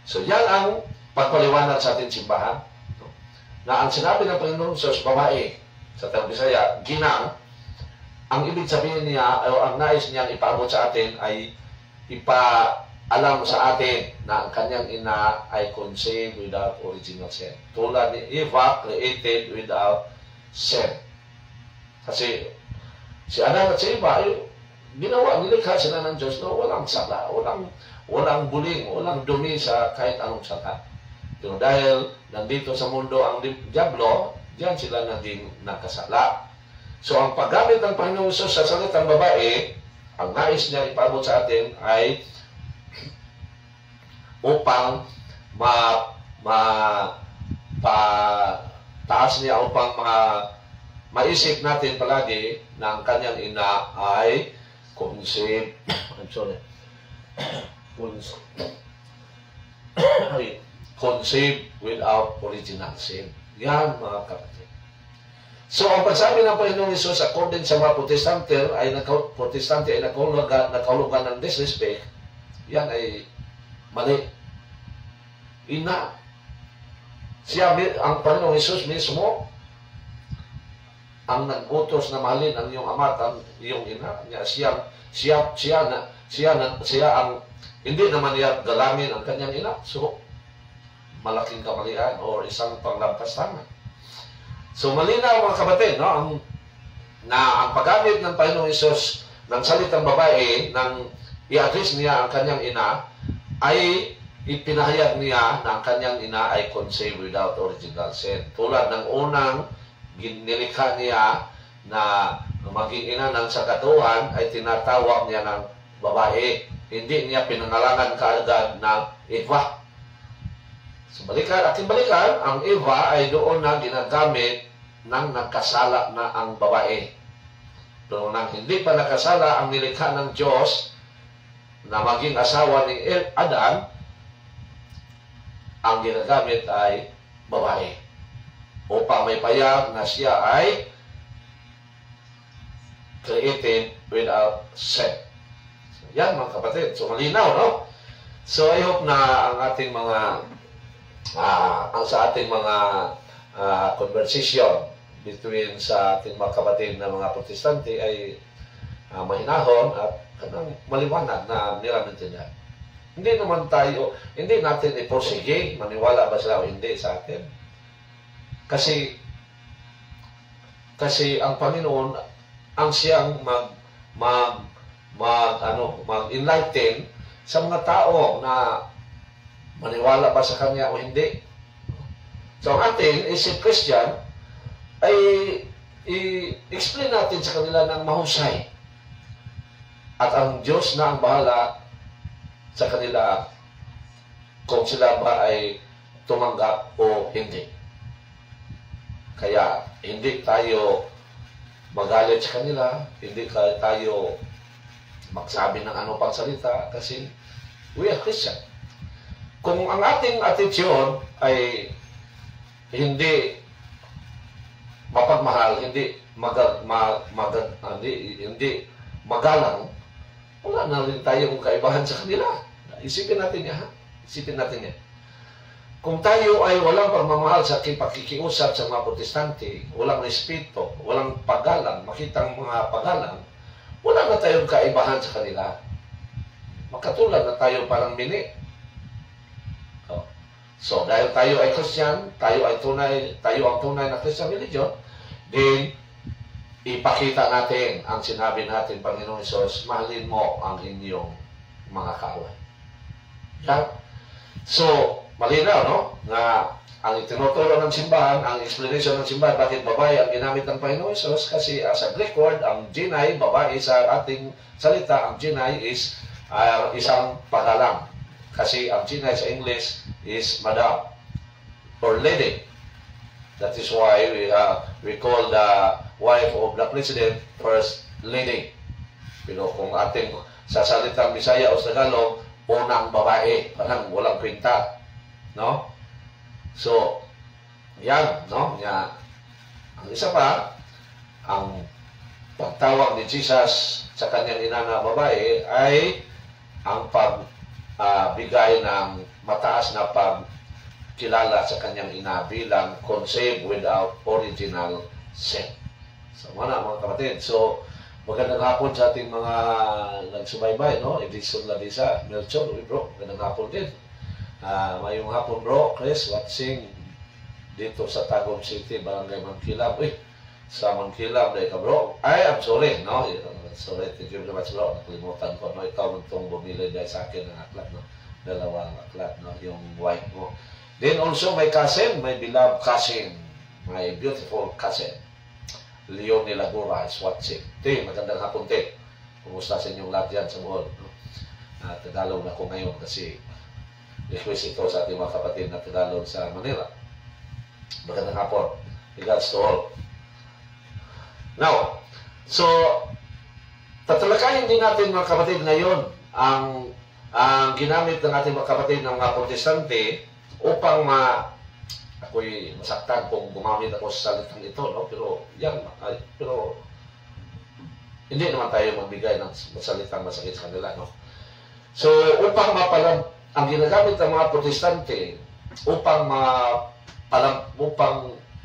So yan ang pagpaliwanag sa ating simbahan, no? Na ang sinabi ng Panginoon Hesus babae sa tawag Bisaya, ginang, ang ibig sabihin niya o ang nais niyang ipaabot sa atin ay alam sa atin na ang kanyang ina ay conceived without original sin. Tulad ni Eva, created without sin. Kasi si Adan at si Eva, nilikha sila ng Diyos na walang sala, walang buling, walang dumi sa kahit anong sala. Pero dahil nandito sa mundo ang diablo, diyan sila naging nakasala. So ang paggamit ng Panginoon Hesus sa salitang babae, ang nais niya ipaabot sa atin ay upang taas niya upang maisip natin palagi na ang kanyang ina ay conceived conceived without original sin. Yan, mga kapatid. So, ang pagsabi ng Panginoong Hesus, according sa mga Protestante ay nakahulugan ng disrespect, yan ay mali. Ina. Ang Panginoong Hesus mismo, ang nag-utos na mahalin ang iyong ama at ang iyong ina. Siya ang hindi naman niya galangin ang kanyang ina. So, malaking kamalian o isang panglampastangan. So, malinaw mga kapatid, no? Ang paggamit ng Panginoong Hesus ng salitang babae nang i-address niya ang kanyang ina ay ipinahayag niya na ang kanyang ina ay conceived without original sin. Tulad ng unang nilikha niya na maging ina ng sakatuhan ay tinatawag niya ng babae. Hindi niya pinangalangan kaagad na Eva. So, ating balikan, ang Eva ay doon na ginagamit nang nagkasala na ang babae. Pero nang hindi pa nakasala ang nilikha ng Diyos na maging asawa ni Adan, ang ginagamit ay babae. Upang may payag na siya ay created without sin. So, yan mga kapatid. So, malinaw, no? So, I hope na ang ating mga sa ating mga conversation between sa ating mga kapatid na mga Protestante ay mahinahon at maliwanag na nila-maintindihan. Hindi natin iporsige, maniwala ba sila o hindi sa atin. Kasi ang Panginoon ang siyang mag-enlighten sa mga tao na maniwala ba sa Kanya o hindi. So, ang atin, isip Christian, ay i-explain natin sa kanila ng mahusay. At ang Diyos na ang bahala sa kanila kung sila ba ay tumanggap o hindi. Kaya, hindi tayo magalit sa kanila, hindi tayo magsabi ng ano pang salita, kasi we are Christian. Kung ang ating attitude ay hindi mapagmahal, hindi magalang, wala na rin tayong kaibahan sa kanila. Isipin natin yan. Isipin natin yan. Kung tayo ay walang pagmamahal sa pakikiusap sa mga Protestante, walang respeto, walang paggalang, makitang mga paggalang, wala na tayong kaibahan sa kanila. Makatulad na tayo parang mini. So, dahil tayo ay Christian, tayo ang tunay na Christian religion, then, ipakita natin ang sinabi natin, Panginoong Hesus, mahalin mo ang inyong mga kaaway. Yeah? So, malinaw, no? Na ang itinuturo ng simbahan, ang explanation ng simbahan, bakit babae ang ginamit ng Panginoong Hesus, kasi sa Greek word, ang Ginay, babae sa ating salita, ang Ginay is isang pagalang. Kasi ang Ginay sa English is madam or lady. That is why we call the wife of the president first lady. Pero kung ating sa salitang Bisaya o Tagalog, unang babae, parang walang kwenta, no? So, yan, no? Yan. Ang isa pa, ang pagtawag ni Jesus sa kanyang ina na babae ay ang pagbigay ng mataas na pagkilala sa kanyang ina bilang conceived without original sin. So, mga kapatid. So, magandang hapon sa ating mga nagsubaybay, no? Edison Ladisa, Melchor, bro. Magandang hapon din. Mayong hapon, bro. Chris, watching dito sa Tagum City, Barangay Mangkilab. Uy, sa Mangkilab, dahil ka, bro. I'm sorry, no? Sorry, thank you very much, bro. Nakalimutan ko, no? Ikaw man itong bumili dahil sa akin ng aklat, no? Dalawang aklat, no? Yung wife mo. Then also, my cousin, my beloved cousin, my beautiful cousin, Leonie Lagura is watching. Te, magandang hapon, te. Kumusta sa inyong lahat yan sa Bohol? No? Tagalog na ko ngayon kasi request ito sa ating mga kapatid na Tagalog sa Manila. Magandang hapon. Regards to all. Now, so, tatalakayin din natin mga kapatid ngayon ang ginamit ng ating mga kapatid ng mga Protestante upang ako'y masaktan kung gumamit ako sa salitang ito, no? Pero pero hindi naman tayo magbigay ng salitang masakit sa kanila, no? So, upang ang ginagamit ng mga protestante upang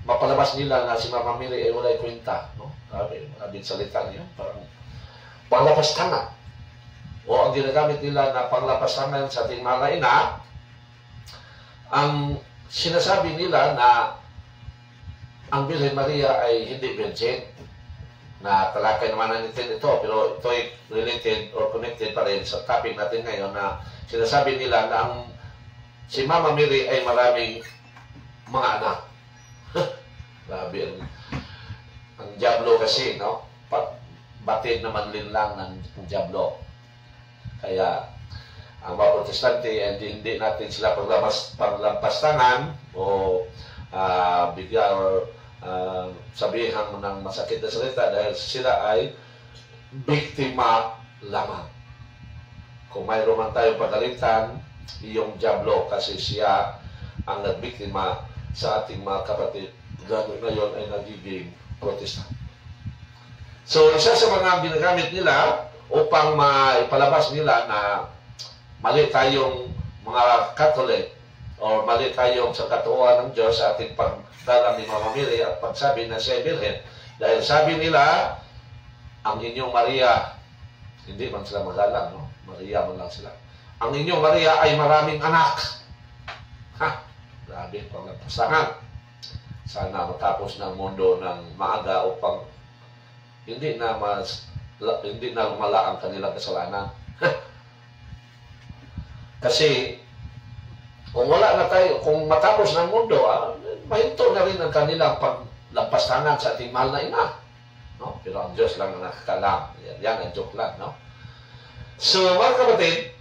mapalabas nila na si Mama Mary ay walay kwenta, no? Grabe salita niya, parang panglapastangan. O ang ginagamit nila na panglapastangan sa ating mahal na ina, ang sinasabi nila na ang Birhen Maria ay hindi virgin. Na talakay naman natin ito, pero ito ay related or connected pa rin sa topic natin ngayon na sinasabi nila na si Mama Mary ay maraming mga anak. Grabe ang Diablo kasi, no? Batid naman din lang ng Diablo. Kaya ang mga protestante, hindi natin sila paglampastangan o bigyan or sabihan mo ng masakit na salita dahil sila ay biktima lamang. Kung mayroon man tayong pagalitan, yung Diablo kasi siya ang nagbiktima sa ating mga kapatid. Gano'n ngayon ay nagiging protestant. So, isa sa mga ginagamit nila upang maipalabas nila na mali tayong mga Catholic o mali tayong sa katuwaan ng Diyos sa ating pagdalang ni Mama Mary at pagsabi na siya Birhen. Dahil sabi nila, ang inyong Maria, hindi man sila magalang, no? Maria man lang sila. Ang inyong Maria ay maraming anak. Ha! Grabe, panglapastangan. Sana matapos ng mundo ng maaga upang hindi na lumala ang kanilang kasalanan. Kasi kung wala na tayo, kung matapos ng mundo, mahinto na rin ang kanilang paglampastangan sa ating mahal na ina. No? Pero ang Diyos lang ang nakakalam. Yan ang joke lang, no? So, mga kapatid,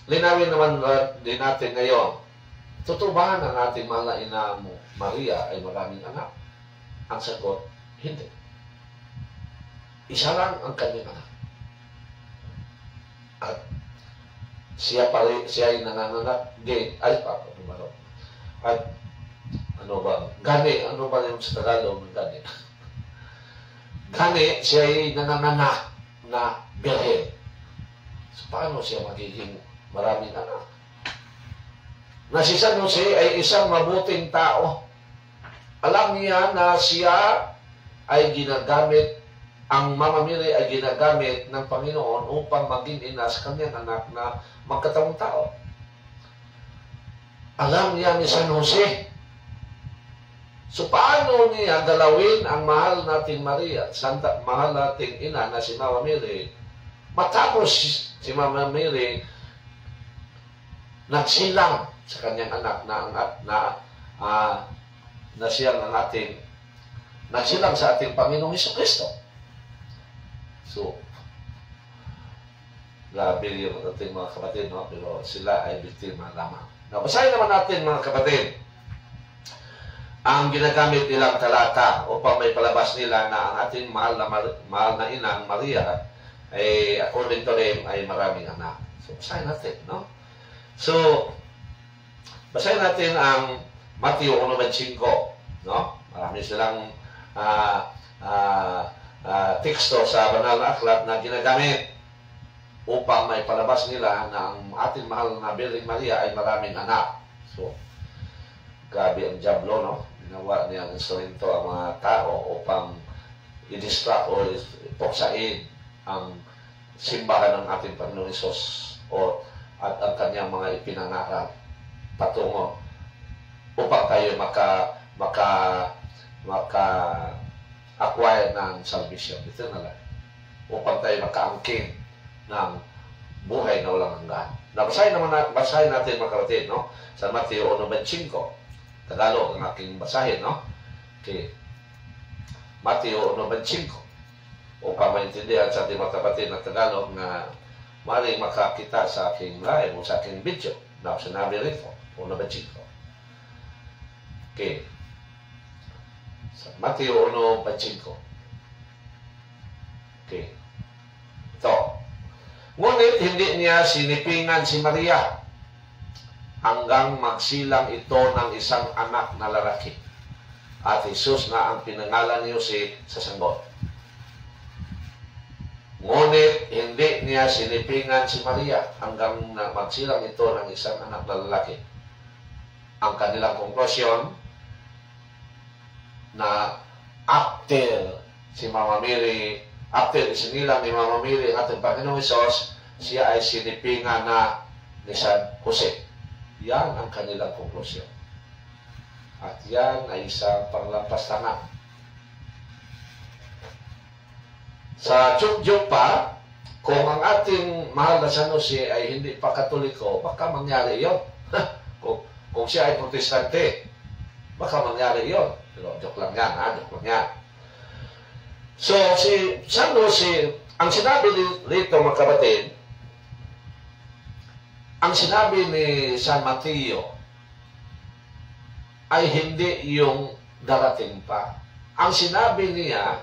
linawin naman din natin ngayon, totoo ba na ang ating mahal na ina mo, Maria, ay maraming anak? Ang sagot, hindi. Isa lang ang kanyang anak. At siya ay nanganganak din. At ano ba? Gani, ano ba yung sa Tagalog ng gani? Gani, siya ay nanganganak na Birhen. So, paano siya magiging maraming anak? Na si San Jose ay isang mabuting tao. Alam niya na siya ay ginagamit, ang Mama Mary ay ginagamit ng Panginoon upang maging ina sa kanyang anak na magkatawang tao. Alam niya ni San Jose. So paano niya galawin ang mahal nating Maria, mahal nating ina na si Mama Mary, matapos si Mama Mary nagsilang sa kanyang anak na siyang ang ating nagsilang sa ating Panginoong Hesukristo. So, grabe yung ating mga kapatid, no? Pero sila ay biktima lamang. Now, basahin naman natin, mga kapatid, ang ginagamit nilang talata upang may palabas nila na ang ating mahal na inang Maria ay according to them ay maraming anak. So, basahin natin, no? So, basahin natin ang Matthew 1:5, no? Marami silang teksto sa banal na aklat na ginagamit upang may palabas nila na ang ating mahal na Birhen Maria ay maraming anak. So, grabe ang Diablo, no? Ginawa niya ang instrumento ang mga tao upang i-distract o ipoksain ang simbahan ng ating Panginoon Hesus at ang kanyang mga ipinangarap patungo upang tayo maka-acquire ng salvation. Ito na lang. Upang tayo makaangkin ng buhay na walang hanggan. Basahin natin mga kapatid, no? Sa Matthew 1:5. Tagalog ang aking basahin, no? Okay. Matthew 1:5. Upang maintindihan sa ating mga kapatid na Tagalog na maaaring makakita sa aking live o sa aking video na sinabi rito, 1:5. Okay. Sa Matthew 1:5. Okay. Ito. Ngunit hindi niya sinipingan si Maria. hanggang magsilang ito ng isang anak na lalaki. At Jesus nga ang pinangalan ni Jose sa sanggol. Ngunit hindi niya sinipingan si Maria hanggang magsilang ito ng isang anak na lalaki. Ang kanilang konklusyon na after si Mama Mary, after isinilang ni Mama Mary ang ating Panginoong Hesus, siya ay sinipingan na ni San Jose. Yan ang kanilang konklusyon. At yan ay isang panglampastangan. Sa Tiyuk pa, kung ang ating mahal na San Jose ay hindi pa Katoliko, baka mangyari yun. kung siya ay Protestante, baka mangyari yun. Pero joke lang yan, ha? Joke lang yan. So, si San Jose, ang sinabi dito mga kapatid, ang sinabi ni San Mateo ay hindi yung darating pa. Ang sinabi niya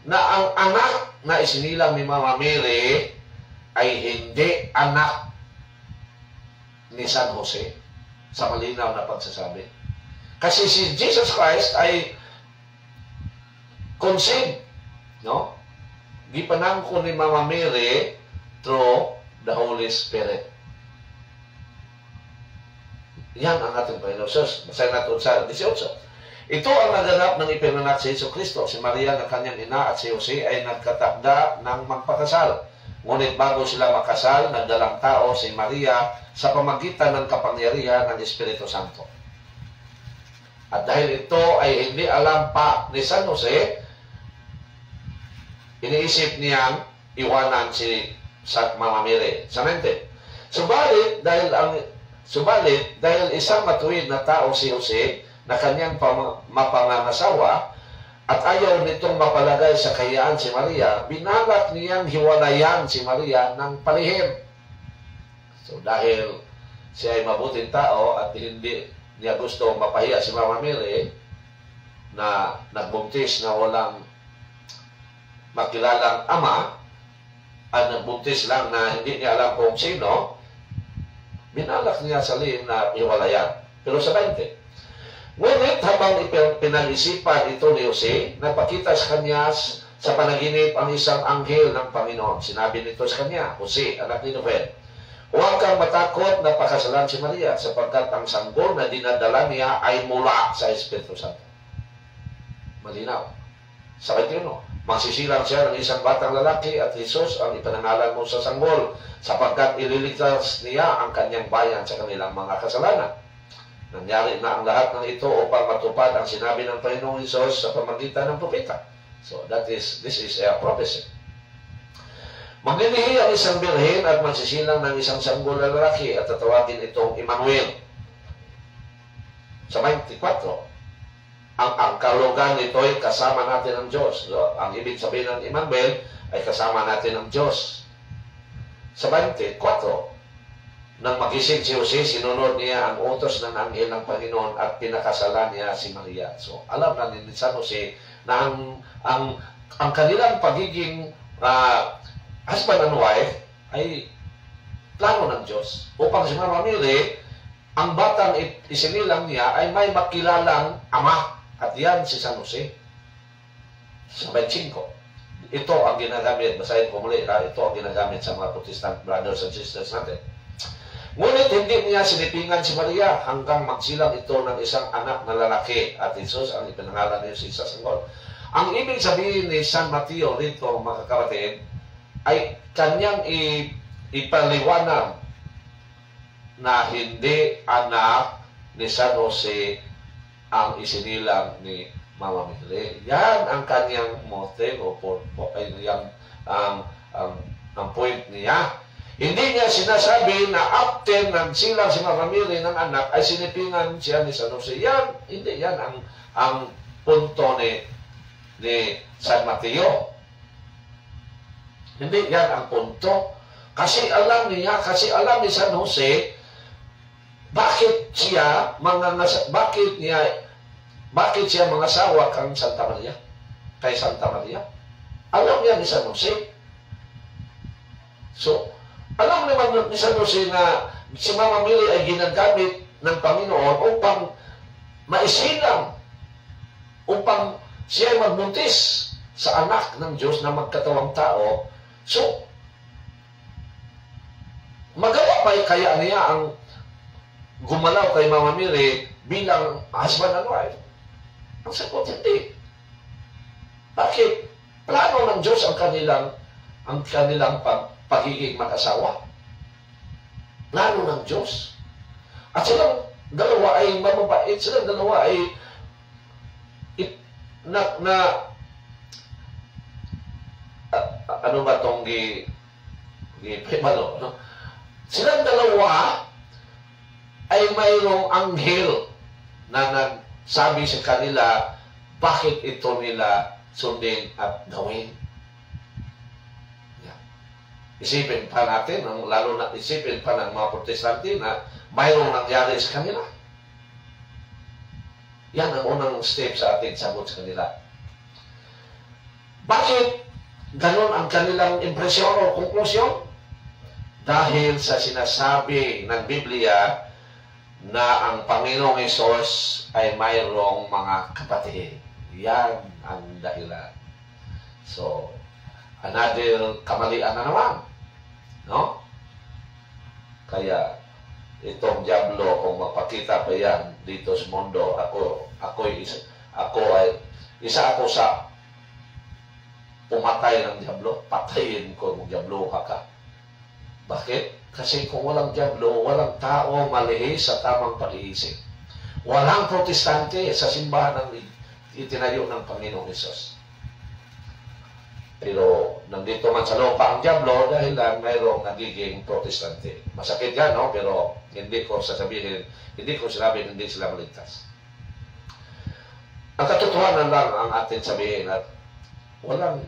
na ang anak na isinilang ni Mama Mary ay hindi anak ni San Jose sa malinaw na pagsasabi. Kasi si Jesus Christ ay conceived, no? Gipanangko ni Mama Mary through the Holy Spirit. Yan ang ating Panginoon Jesus. Basahin natin sa 18. Ito ang naganap ng ipinanganak si Jesu Kristo. Si Maria na kanyang ina at si Jose ay nagkatakda ng magpakasal. Ngunit bago sila makasal, nagdalang tao si Maria sa pamagitan ng kapangyarihan ng Espiritu Santo. At dahil ito ay hindi alam pa ni San Jose, iniisip niyang iwanan si Mama Mary. Sa 20. Subalit, dahil isang matuwid na tao si Jose, na kanyang mapangangasawa at ayaw nitong mapalagay sa kahiyaan si Maria, binalak niyang hiwalayan si Maria ng palihim. So dahil siya ay mabuting tao at hindi niya gusto mapahiya si Mama Mary na nagbuntis na walang makilalang ama at nagbuntis lang na hindi niya alam kung sino, binalak niya sa lihim na hiwalayan. Pero sa 20, ngunit habang pinag-isipan ito ni Jose, nagpakita sa kanya sa panaginip ang isang anghel ng Panginoon. Sinabi nito sa kanya, Jose, anak ni Nobel, huwag kang matakot na pakasalan si Maria sapagkat ang sanggol na dinadala niya ay mula sa Espiritu Santo. Malinaw. Sa 21, magsisilang siya ng isang batang lalaki at Jesus ang ipanangalan mo sa sanggol sapagkat ililigtas niya ang kanyang bayan sa kanilang mga kasalanan. Nangyari na ang lahat ng ito upang matupad ang sinabi ng Panginoong Hesus sa pamagitan ng propeta. So, this is a prophecy. Maglilihi ang isang birhen at magsisilang ng isang sanggol na lalaki at tatawagin itong Emmanuel. Sa 24, ang kalugan nito ay kasama natin ang Diyos. So, ang ibig sabihin ng Emmanuel ay kasama natin ang Diyos. Sa 24, nang magising si Jose, sinunod niya ang utos ng anghel ng Panginoon at pinakasalan niya si Maria. So, alam na ni San Jose na ang kanilang pagiging husband and wife ay plano ng Diyos. Upang si Mama Mary, ang batang isinilang niya ay may makilalang ama. At yan si San Jose. Sa 25. Ito ang ginagamit, basahin ko muli, ito ang ginagamit sa mga Protestant brothers and sisters natin. Ngunit hindi niya sinipingan si Maria hanggang magsilang ito ng isang anak na lalaki at Jesus ang ipinangalan niya sa sanggol. Ang ibig sabihin ni San Mateo rito, mga kapatid, ay kanyang ipaliwanag na hindi anak ni San Jose ang isinilang ni Mama Mary. Yan ang kanyang motive o ang point niya. Hindi niya sinasabi na after nagsilang si Mama Mary ng anak ay sinipingan siya ni San Jose. Yan, hindi yan ang punto ni San Mateo. Hindi yan ang punto. Kasi alam ni San Jose bakit siya mangasawa kay Santa Maria. Alam niya ni San Jose. So, alam naman ni San Jose na si Mama Mary ay ginagamit ng Panginoon upang maisilang, upang siya ay magbuntis sa anak ng Diyos na magkatawang tao. So, magawa pa kaya niya ang gumalaw kay Mama Mary bilang husband and wife? Ang sagot, hindi. Bakit? Plano ng Diyos ang kanilang pagiging mag-asawa. Plano ng Diyos. At silang dalawa ay mababait. Silang dalawa ay ano ba itong no? Silang dalawa ay mayroong anghel na nagsabi sa kanila bakit ito nila sundin at gawin. Yeah. Isipin pa natin, lalo na isipin pa ng mga protestante na mayroong nangyari sa kanila. Yan ang unang step sa ating sagot sa kanila. Bakit ganon ang kanilang impresyon o konklusyon? Dahil sa sinasabi ng Biblia na ang Panginoong Hesus ay mayroong mga kapatid. Yan ang dahilan. So, another kamalian na naman. No? Kaya, itong Diablo, kung magpakita pa yan dito sa mundo, isa ako sa pumatay ng Diablo. Patayin ko ng Diablo ka. Bakit? Kasi kung walang Diablo, walang tao malihis sa tamang pag-iisip. Walang protestante sa simbahan ng itinayo ng Panginoong Hesus. Pero nandito man sa lupa ang Diablo dahil lang mayroong nagiging protestante. Masakit yan, no? Pero hindi ko sinabing hindi sila maligtas. Ang katotohanan lang ang atin sabihin at wala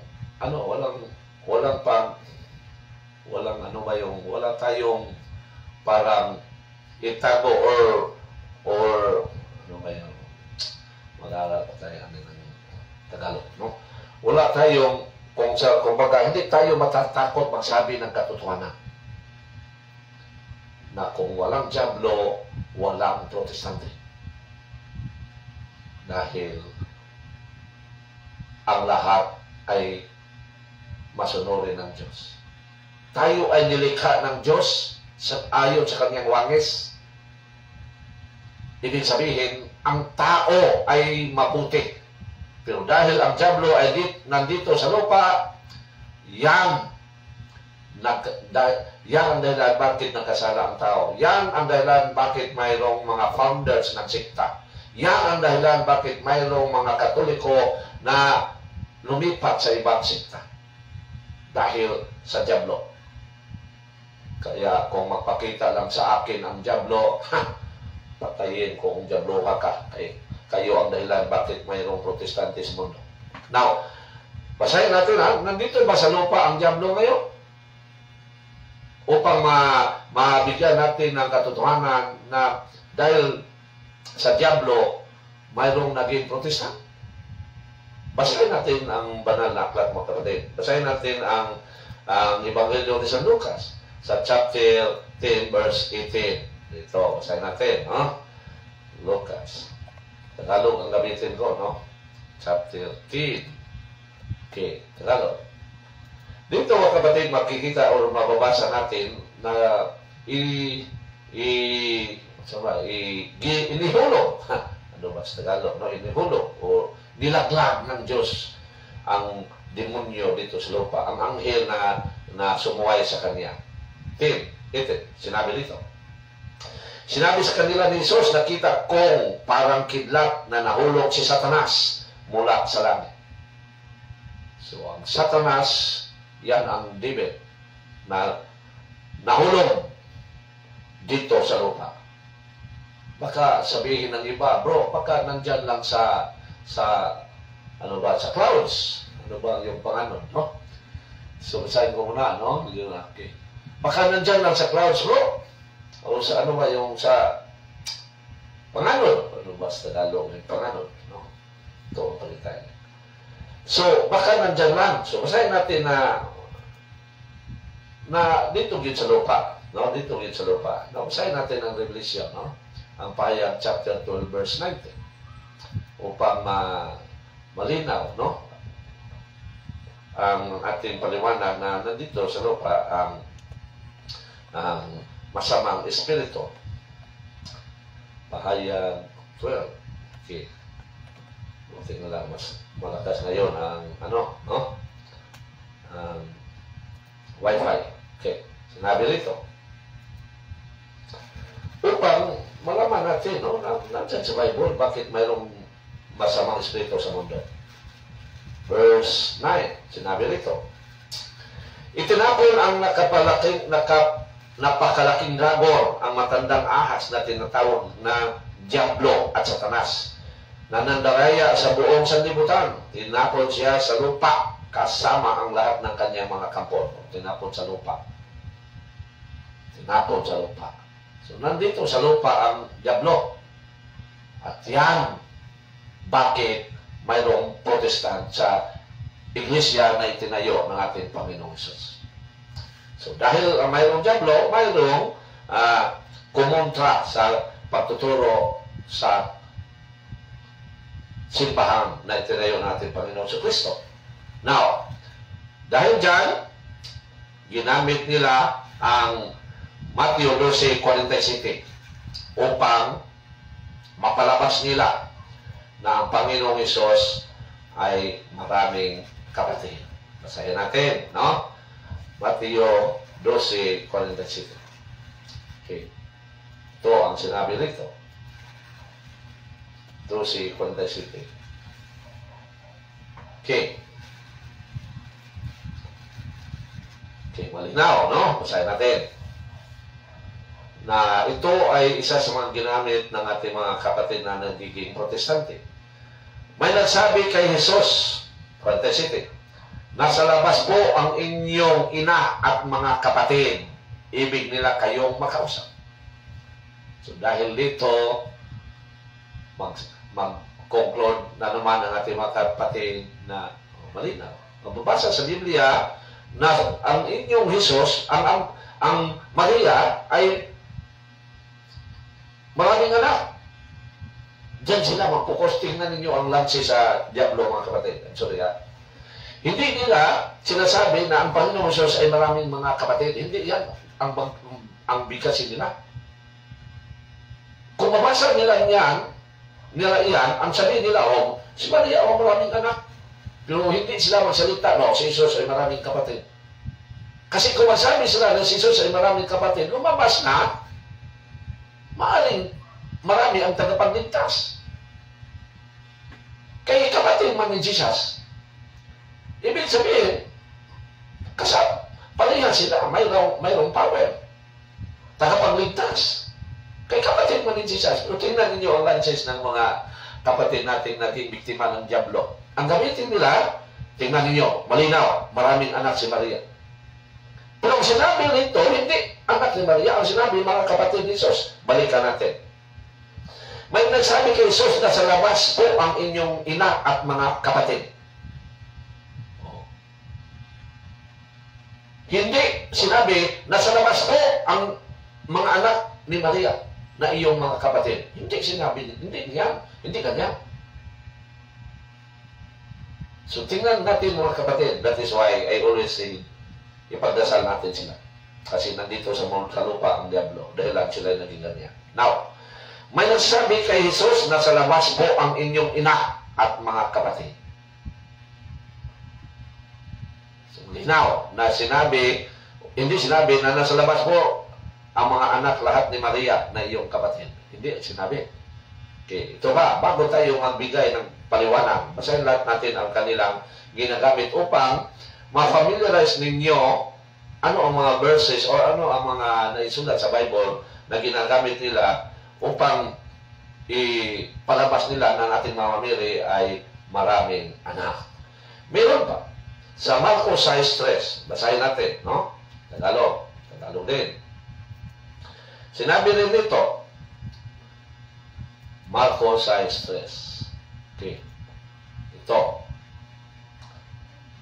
tayong parang itago or ano ba yun? Mag-aaral pa tayo ng Tagalog, no? Wala tayong, kumbaga, hindi tayo matatakot magsabi ng katotohanan. Na kung walang Diablo, walang protestante. Dahil ang lahat ay masunurin ng Diyos. Tayo ay nilikha ng Diyos ayon sa kanyang wangis. Ibig sabihin, ang tao ay mabuti. Pero dahil ang Diablo ay nandito sa lupa, yan ang dahilan bakit nagkasala ang tao. Yan ang dahilan bakit mayroong mga founders ng sikta. Yan ang dahilan bakit mayroong mga Katoliko na lumipat sa ibang sikta. Dahil sa Diablo. Kaya kung magpakita lang sa akin ang Diablo, patayin ko kung Diablo ka. Kayo ang dahilan bakit mayroong protestante sa mundo. Now, basahin natin ha. Nandito ba sa lupa ang Diablo ngayon? Upang mabigyan natin ng katotohanan na dahil sa Diablo, mayroong naging protestant. Basahin natin ang banal na aklat, mga kapatid. Basahin natin ang Ebanghelyo ni San Lucas sa chapter 10, verse 18. Dito, basahin natin. Lucas. Tagalog ang gamitin ko, no? Chapter 10. Okay, Tagalog. Dito, mga kapatid, makikita o mababasa natin na inihulog. Ano ba sa Tagalog? No? Inihulog o nilaglag ng Diyos ang demonyo dito sa lupa. Ang anghel na sumuway sa kanya. 10. Sinabi dito. Sinabi sa kanila ni Jesus, nakita kong parang kidlat na nahulog si Satanas mula sa langit. So, ang Satanas, yan ang devil na nahulog dito sa lupa. Baka sabihin ng iba, bro, baka nandyan lang sa clouds. Ano ba yung panganon, no? So, basahin ko muna, no? Okay. Baka nandyan lang sa clouds, bro. O sa ano ba yung sa panganon? Ano ba sa Tagalog yung panganon, no? Ito ang palitan. So, baka nandyan lang. So, basahin natin na dito yun sa lupa. no? Dito yun sa lupa. No, basahin natin ang Revelation, no? Ang Pahayag chapter 12 verse 19 upang malinaw, no? Ang ating paliwanag na nandito sa lupa ang masamang espiritu. Pahayag 12. Okay. Buti na lang mas malakas ngayon ang no? Ang Wi-Fi. Okay. Sinabi rito. Upang malaman natin, no? Nandiyan sa Bible, bakit mayroong masamang espiritu sa mundo. Verse 9, sinabi rito, itinapon ang napakalaking dragon, ang matandang ahas na tinatawag na Diablo at Satanas, na nandaraya sa buong sanlibutan. Tinapon siya sa lupa kasama ang lahat ng kanyang mga kampo. Tinapon sa lupa. Tinapon sa lupa. So, nandito sa lupa ang Diablo. At yan, bakit mayroong Protestant sa Iglesia na itinayo ng ating Panginoong Hesus. So, dahil mayroong Diablo, mayroong kumontra sa pagtuturo sa simbahan na itinayo ng ating Panginoong Kristo. Now, dahil dyan, ginamit nila ang Matthew 12:47 upang mapalabas nila na ang Panginoong Hesus ay maraming kapatid. Basahin natin, no? Matthew 12:47. Okay. Ito ang sinabi rito. 12:47. Okay. Okay, malinaw, no? Basahin natin. Na ito ay isa sa mga ginamit ng ating mga kapatid na nagiging protestante. May nagsabi kay Jesus, 47, nasa labas po ang inyong ina at mga kapatid. Ibig nila kayong makausap. So dahil dito, mag-conclude na naman ang ating mga kapatid na malinaw. Mababasa sa Biblia na ang inyong Jesus, ang Maria ay maraming anak. Diyan sila magpupost. Tingnan ninyo ang lansi sa Diablo, mga kapatid. Sorry, hindi nila sinasabi na ang Panginoong Hesus ay maraming mga kapatid. Hindi yan ang bigkasin nila. Kung mabasa nila yan, ang sabihin nila, si Maria, maraming anak. Pero hindi sila magsalita, si Jesus ay maraming kapatid. Kasi kung masabi sila na si Jesus ay maraming kapatid, lumabas na, maaring marami ang tagapagligtas. Kaya kapatid man ni Jesus. Ibig sabihin, pareha sila, mayroong power. Tagapagligtas. Kaya kapatid man ni Jesus. Pero tingnan ninyo ang lances ng mga kapatid natin naging biktima ng Diablo. Ang gamitin nila, tingnan ninyo, malinaw, maraming anak si Maria. Pero ang sinabi nito, hindi anak ni Maria. Ang sinabi, mga kapatid ni Jesus. Balikan natin. May nagsabi kay Jesus na sa labas po ang inyong ina at mga kapatid. Hindi sinabi na sa labas po ang mga anak ni Maria na iyong mga kapatid. Hindi sinabi, hindi niya, hindi kanya. So tingnan natin mga kapatid. That is why I always say, ipagdasal natin sila. Kasi nandito sa lupa ang Diablo. Dahil lang sila naging ganyan. Now, may nagsabi kay Jesus na sa labas po ang inyong ina at mga kapatid. So, linaw na sinabi, hindi sinabi na nasa labas po ang mga anak lahat ni Maria na iyong kapatid. Hindi sinabi. Okay, ito ba? Bago tayo magbigay ng paliwanag, basahin lahat natin ang kanilang ginagamit upang ma-familiarize ninyo ano ang mga verses o ano ang mga naisulat sa Bible na ginagamit nila upang ipalabas nila ng ating mga Mary ay maraming anak. Meron pa. Sa Marcos 6:3, basahin natin, no? Tagalog din. Sinabi rin nito, Marcos 6:3. Okay. Ito.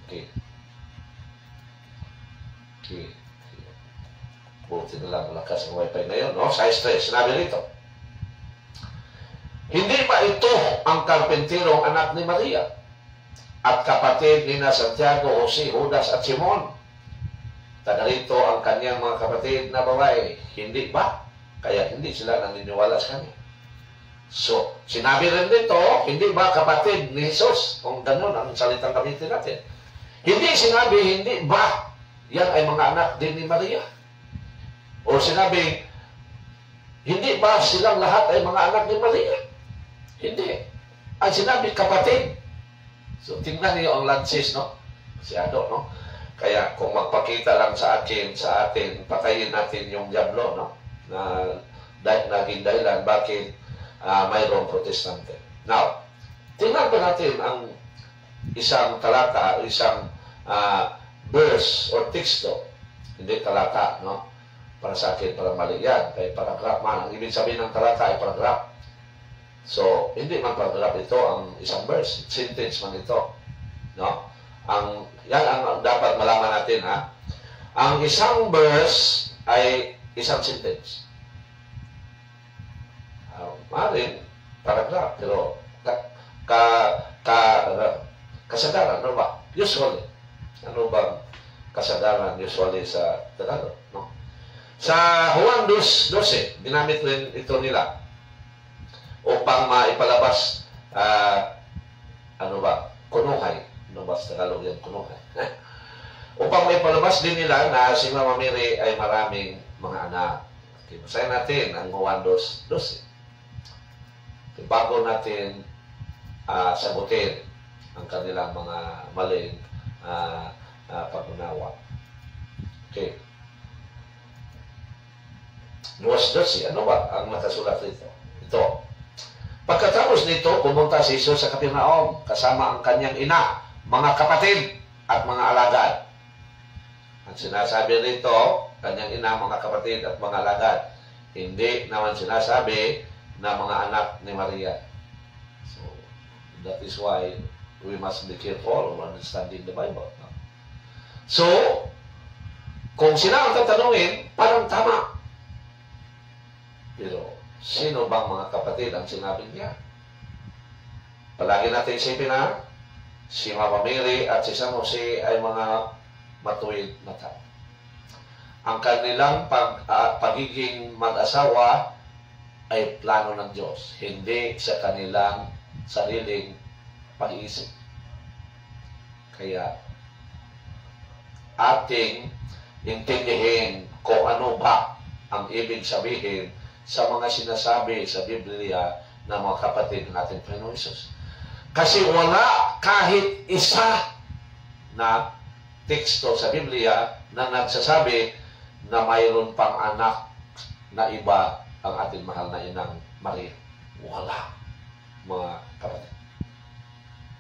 Okay. Okay. Buti na lang malakas ang wifi ngayon, no? Sa stress, sinabi rito. Hindi ba ito ang karpenterong anak ni Maria at kapatid ni Santiago, Jose, Judas at Simon? Taga rito ang kanyang mga kapatid na babae. Hindi ba? Kaya hindi sila naniniwala sa kanya. So, sinabi rin dito, hindi ba kapatid ni Jesus? Kung gano'n ang salitang gamitin natin. Hindi sinabi, hindi ba yan ay mga anak din ni Maria? O sinabi, hindi ba silang lahat ay mga anak ni Maria? Hindi. Ang sinabi, kapatid. So, tingnan niyo ang lances, no? Masyado, no? Kaya kung magpakita lang sa atin, patayin natin yung diablo, no? Na naging dahilan bakit mayroong protestante. Now, tingnan pa natin ang isang talata, isang verse or teksto. Hindi talata, no? Para sa akin, parang mali yan. Kaya paragraph man. Ang ibig sabihin ng talata ay paragraph. So, hindi man paragraph ito ang isang verse. Sentence man ito. No? Yan ang dapat malaman natin, ha? Ang isang verse ay isang sentence. Maaaring paragraph, pero kasadaran, ano ba? Usually. Ano ba kasadaran usually sa Tagalog, no? Sa Juan 2:12, ginamit rin ito nila upang maipalabas, ano ba? Kunuhay. Ano ba sa Tagalog yan? Kunuhay. Upang maipalabas din nila na si Mama Mary ay maraming mga anak. Okay, basahin natin ang Juan 2:12. Bago natin sagutin ang kanilang mga maling pag-unawa. Okay. 2:12, ano ba ang nakasulat dito? Ito. Pagkatapos nito, pumunta si Jesus sa Capernaum kasama ang kanyang ina, mga kapatid at mga alagad. Ang sinasabi rito, kanyang ina, mga kapatid at mga alagad. Hindi naman sinasabi na mga anak ni Maria. So, that is why we must be careful of understanding the Bible. So, kung sila ang tatanungin, parang tama. Pero, sino bang mga kapatid ang sinabi niya? Palagi natin isipin na si Mama Mary at si San Jose ay mga matuwid na tao. Ang kanilang pagiging mag-asawa ay plano ng Diyos, hindi sa kanilang sariling pag-iisip. Kaya, ating intindihin kung ano ba ang ibig sabihin sa mga sinasabi sa Biblia ng mga kapatid ng ating Panginoon Hesus. Kasi wala kahit isa na teksto sa Biblia na nagsasabi na mayroon pang anak na iba ang ating mahal na inang Maria. Wala, mga kapatid.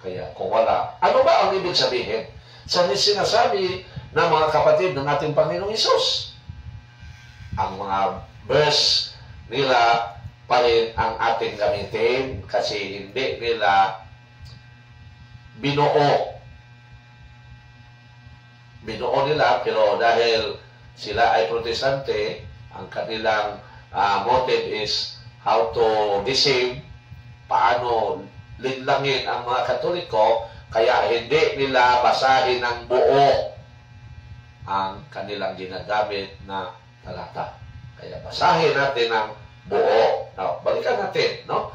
Kaya kung wala, ano ba ang ibig sabihin sa sinasabi ng mga kapatid ng ating Panginoong Hesus? Ang mga verse nila pa rin ang ating gamitin kasi hindi nila binuo nila, pero dahil sila ay protestante, ang kanilang motive is how to deceive, paano linlangin ang mga Katoliko, kaya hindi nila basahin ng buo ang kanilang ginagamit na talata. Kaya basahin natin ang buo. Now, balikan natin, no?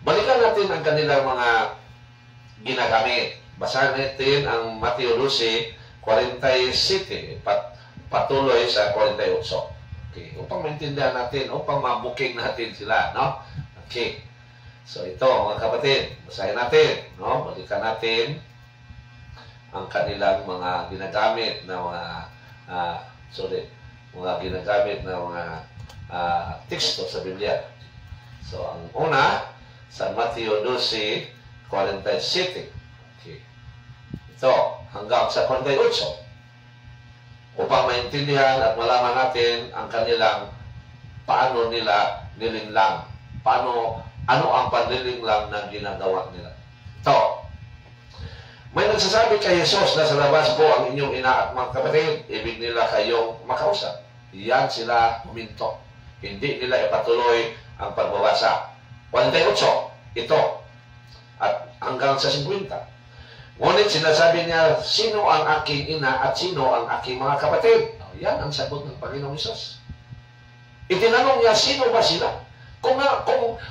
Balikan natin ang kanilang mga ginagamit. Basahin natin ang Mateo 12:47, patuloy sa 48. Okay, upang maintindihan natin, upang mabuking natin sila, no? Okay. So ito, mga kapatid, basahin natin, no? Balikan natin ang kanilang mga ginagamit na mga mga ginagamit na mga teksto sa Biblia. So ang una, sa Mateo 12:47. Okay. Ito, hanggang sa 48. Upang maintindihan at malaman natin ang kanilang paano nila nilinlang. Ano ang panlilinglang na ginagawa nila. Ito. May nagsasabi kay Jesus na sa labas po ang inyong ina at mga kapatid, ibig nila kayong makausap. Yan sila huminto. Hindi nila ipatuloy ang pagbabasa. 48, ito. At hanggang sa 50. Ngunit sinasabi niya, sino ang aking ina at sino ang aking mga kapatid? Yan ang sagot ng Panginoong Hesus. Itinanong niya, sino ba sila? Kung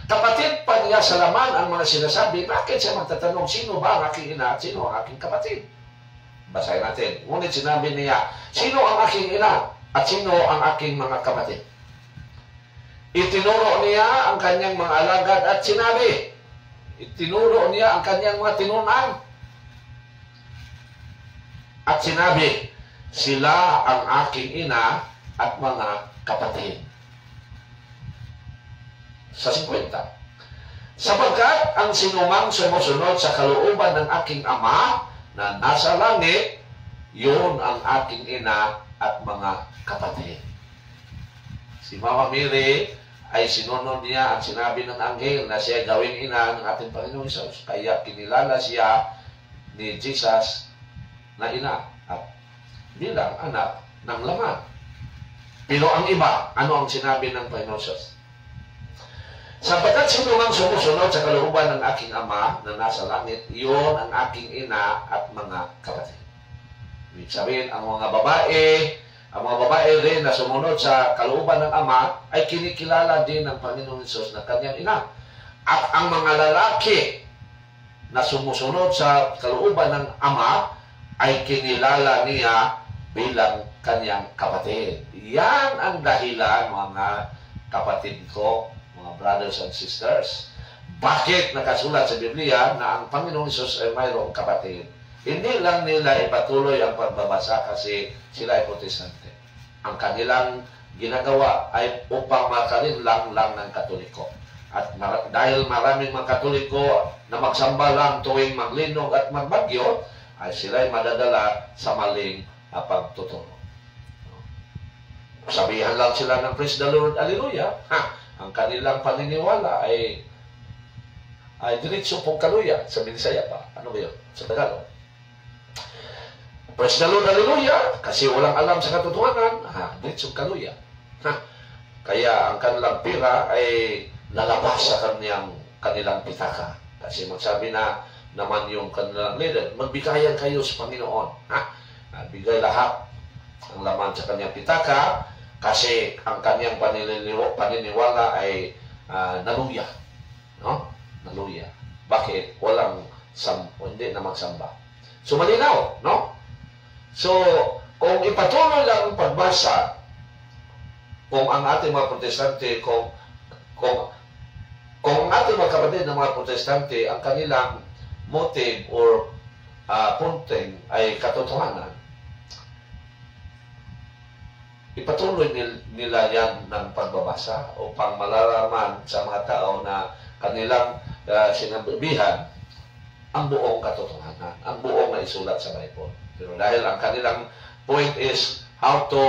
kapatid pa niya sa laman ang mga sinasabi, bakit siya magtatanong, sino ba ang aking ina at sino ang aking kapatid? Basahin natin. Ngunit sinabi niya, sino ang aking ina at sino ang aking mga kapatid? Itinuro niya ang kanyang mga alagad at sinabi, itinuro niya ang kanyang mga tinunan. At sinabi, sila ang aking ina at mga kapatid. Sa 50. Sapagkat ang sinumang sumusunod sa kalooban ng aking ama na nasa langit, yun ang aking ina at mga kapatid. Si Mama Mary ay sinunod niya ang sinabi ng anghel na siya gawing ina ng ating Panginoong Hesus. Kaya kinilala siya ni Jesus na ina at bilang anak ng laman. Pero ang iba, ano ang sinabi ng Panginoong Hesus? Sapagkat sino mang sumusunod sa kalooban ng aking ama na nasa langit, iyon ang aking ina at mga kapatid. Ibig sabihin, ang mga babae rin na sumunod sa kalooban ng ama ay kinikilala din ng Panginoong Hesus na kanyang ina. At ang mga lalaki na sumusunod sa kalooban ng ama ay kinilala niya bilang kanyang kapatid. Yan ang dahilan, mga kapatid ko, mga brothers and sisters. Bakit nakasulat sa Biblia na ang Panginoong Hesus ay mayroong kapatid? Hindi lang nila ipatuloy ang pagbabasa kasi sila ay protestante. Ang kanilang ginagawa ay upang makalinlang lang ng Katoliko. At dahil maraming mga Katoliko na magsamba lang tuwing maglinog at magbagyo, ay sila ay madadala sa maling pagtuturo. Sabihan lang sila ng praise the Lord, hallelujah. Ang kanilang paniniwala ay diretso pong kaluya. Sa Binisaya pa. Ano ba yun? Sa Tagalog. Praise the Lord, hallelujah. Kasi walang alam sa katotohanan, diretso kaluya. Kaya ang kanilang pira ay lalabas sa kanilang pitaka. Kasi magsabi na naman yung kanilang leader, magbigayan kayo sa Panginoon. Bigay lahat ang laman sa kanyang pitaka kasi ang kanyang paniniwala ay naluya. No? Naluya. Bakit? Hindi na magsamba. So, malinaw, no? So, kung ipatuloy lang ang pagbasa, kung ang ating mga protestante, kung ang ating mga kapatid ng mga protestante, ang kanilang motive or punting ay katotohanan, ipatuloy nila yan ng pagbabasa upang malalaman sa mga tao na kanilang sinabihan ang buong katotohanan, ang buong na isulat sa Bible. Pero dahil ang kanilang point is how to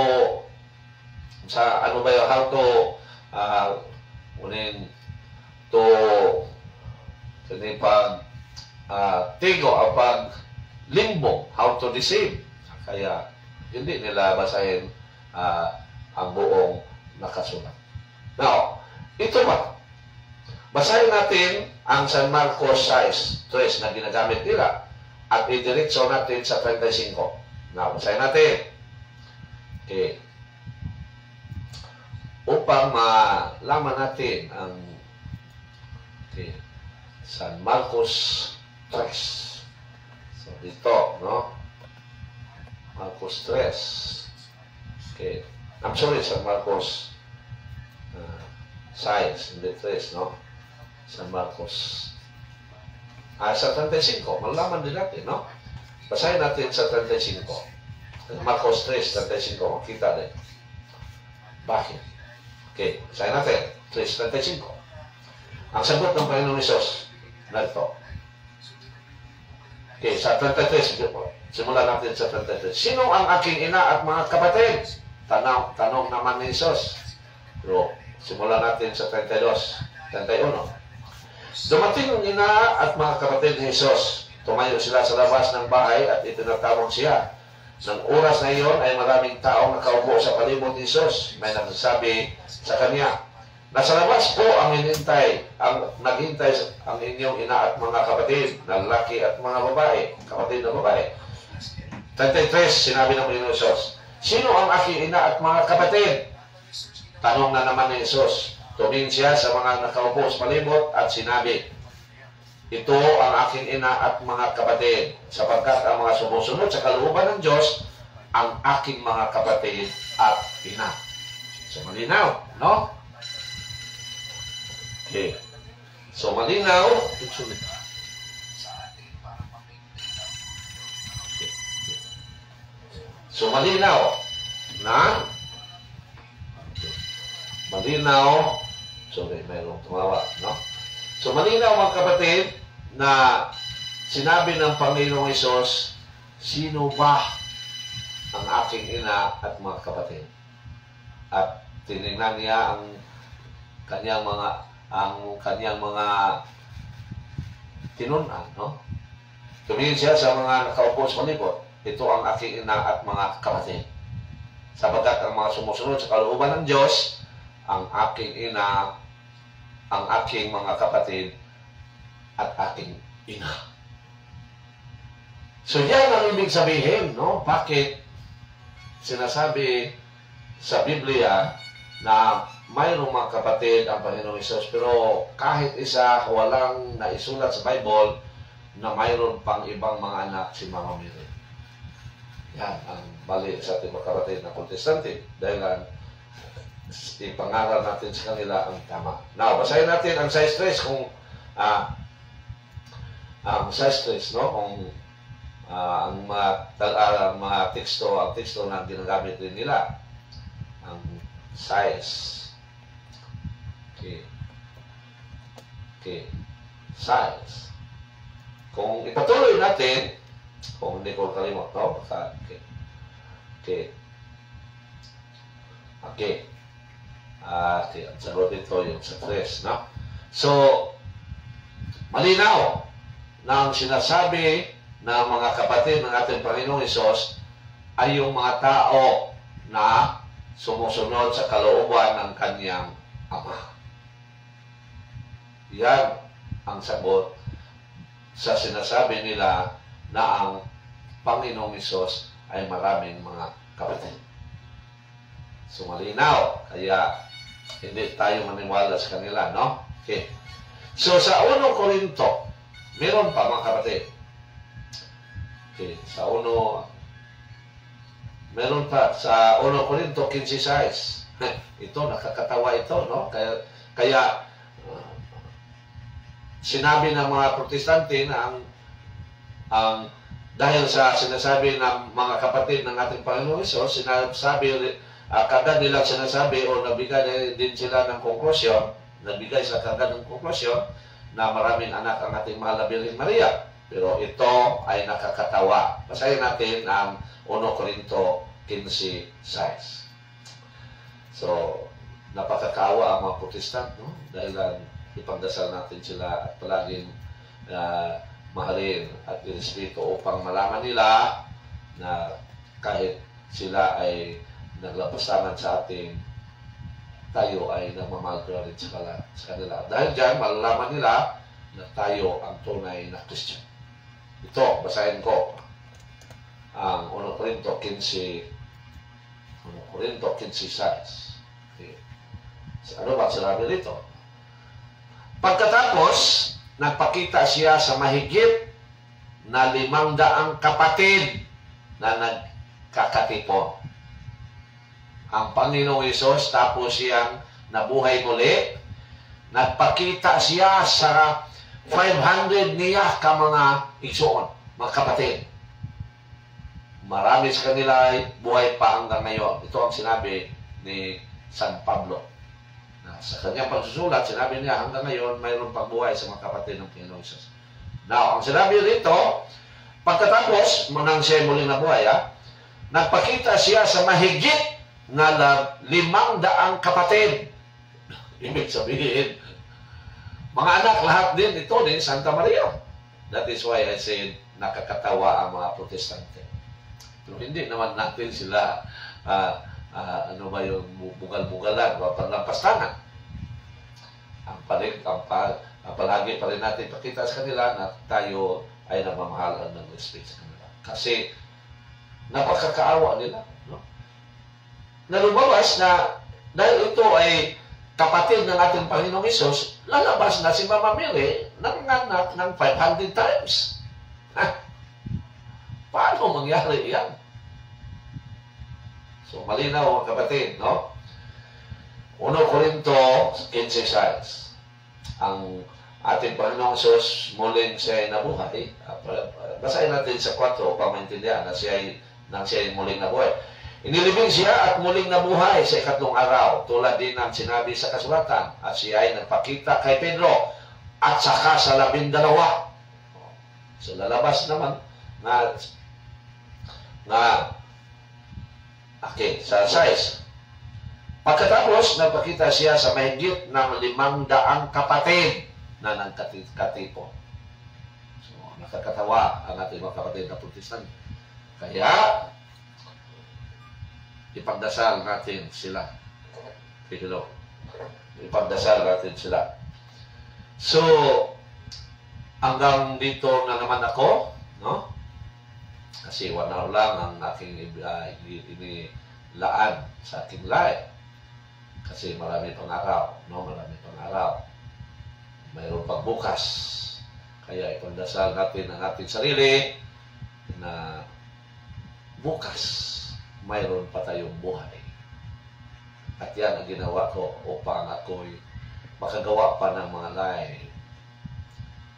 tigo ang pag-limbo, how to deceive. Kaya hindi nila basahin ang buong nakasulat. Now, ito ba? Basahin natin ang San Marcos 6:3 na ginagamit nila at idiretso natin sa 35. Now, basahin natin. Okay. Upang malaman natin ang San Marcos 3. So, dito, no? Marcos 3. Okay. I'm sorry, San Marcos 6, hindi 3, no? San Marcos. Sa 35, malaman din natin, no? Basahin natin sa 35. Marcos 3, 35, makita din. Bakit? Okay, basahin natin. 3:35. Ang sagot ng Panginoong Hesus, narito. Okay, sa 33, simulan natin sa 33. Sino ang aking ina at mga kapatid? Tanong naman ni Hesus. Pero, simulan natin sa 32, 31. Dumating ang ina at mga kapatid ni Hesus. Tumayo sila sa labas ng bahay at itinatawag siya. Nang oras na iyon ay maraming taong nakaupo sa palibot ni Jesus. May nagsasabi sa kanya, nasa labas po ang naghintay ang inyong ina at mga kapatid, na lalaki at mga babae, kapatid na babae. 33, sinabi ng Panginoon Jesus, sino ang aking ina at mga kapatid? Tanong na naman ni Jesus. Tumingin siya sa mga nakaupo sa palibot at sinabi, ito ang aking ina at mga kapatid, sapagkat ang mga sumusunod sa kalooban ng Diyos, ang aking mga kapatid at ina. So, malinaw, no? Okay. So, malinaw. So, malinaw na malinaw. Sorry, mayroong tumawa, no? So, malinaw mga kapatid na sinabi ng Panginoong Hesus, sino ba ang aking ina at mga kapatid? At tinignan niya ang kanyang mga tinunan, no? Tumingin siya sa mga nakaupo sa palibot. Ito ang aking ina at mga kapatid. Sapagkat ang mga sumusunod sa kalooban ng Diyos, ang aking ina, ang aking mga kapatid, at aking ina. So yan ang ibig sabihin, no? Bakit sinasabi sa Biblia na mayroong mga kapatid ang Panginoong Hesus, pero kahit isa walang naisulat sa Bible na mayroon pang ibang mga anak si Mama Mary. Yan ang bali sa ating mga kapatid na Protestante, dahil ipangaral natin sa kanila ang tama. Now, basahin natin ang size 3 kung ang size 3, no? Kung ang mga teksto, ang teksto na ginagamit din nila. Ang size. Okay. Size. Kung ipatuloy natin, kung hindi ko kalimot, no? Okay. Ang sagot ito yung sa 3, no? So, malinaw na ang sinasabi ng mga kapatid ng ating Panginoong Hesus ay yung mga tao na sumusunod sa kalooban ng kanyang Ama. Yan ang sagot sa sinasabi nila na ang Panginoong Hesus ay maraming mga kapatid. So, malinaw. Kaya, hindi tayo maniwala sa kanila, no? Okay. So, sa 1 Korinto, meron pa mga kapatid. Okay. Meron pa. Sa 1 Korinto 15:6. Ito, nakakatawa ito, no? Kaya sinabi ng mga Protestante na dahil sa sinasabi ng mga kapatid ng ating Panginoon Hesus, sinasabi kagad nilang sinasabi o nabigay din sila ng konklusyon, nabigay sa kagad ng konklusyon na maraming anak ang ating mahal na Birhen Maria. Pero ito ay nakakatawa. Basahin natin ang 1 Korinto 15:6. So, napakakawa ang mga Protestant, no? Dahil ipagdasal natin sila at palaging mahalin at irespeto upang malaman nila na kahit sila ay naglapastangan sa ating, tayo ay nagmamahal ko rin sa kanila. Dahil dyan, malalaman nila na tayo ang tunay na Christian. Ito, basahin ko ang 1 Korinto 15:6. Okay. Ano ba sinabi rito? Pagkatapos, nagpakita siya sa mahigit na 500 kapatid na nagkakatipon. Ang Panginoong Hesus, tapos siyang nabuhay muli, nagpakita siya sa 500 niya ka mga igsoon, mga kapatid. Marami sa kanila ay buhay pa hanggang ngayon. Ito ang sinabi ni San Pablo. Sa kanyang pagsusulat, sinabi niya hanggang ngayon mayroon pang buhay sa mga kapatid ng Panginoong Hesus. Now, ang sinabi rito, pagkatapos, nang siya muling nabuhay, nagpakita siya sa mahigit na 500 kapatid. Ibig sabihin, mga anak lahat din ito ni Santa Maria. That is why I said nakakatawa ang mga Protestante. Pero hindi naman natin sila ano ba yung bugal-bugalan o panlampastangan. Palagi pa rin natin pakita sa kanila na tayo ay nagmamahalan ng respect sa kanila. Kasi napakakaawa nila. No? Nalumawas na dahil ito ay kapatid ng ating Panginoong Hesus, lalabas na si Mama Mary nanganak ng 500 times. Paano mangyari yan? So, malinaw mga kapatid, no? 1 Corinto 15:6. Ang ating Panginoong Hesus muling siya ay nabuhay. Basahin natin sa 4 upang maintindihan na siya ay muling nabuhay. Inilibing siya at muling nabuhay sa ikatlong araw, tulad din ng sinabi sa kasulatan, at siya ay nagpakita kay Pedro at saka sa 12. So lalabas naman okay, sa 6. Pagkatapos, nagpakita siya sa mahigit ng 500 kapatid na nagkatipon. So, nakakatawa ang ating mga kapatid na Protestant. Kaya, ipagdasal natin sila. Pero, ipagdasal natin sila. So, hanggang dito na naman ako, no? Kasi 1 hour lang ang aking inilaan sa aking live. Kasi marami pang araw, no? Marami pang araw. Mayroon pang bukas. Kaya ipagdasal natin ang ating sarili na bukas mayroon pa tayong buhay. At yan ang ginawa ko upang ako'y makagawa pa ng mga live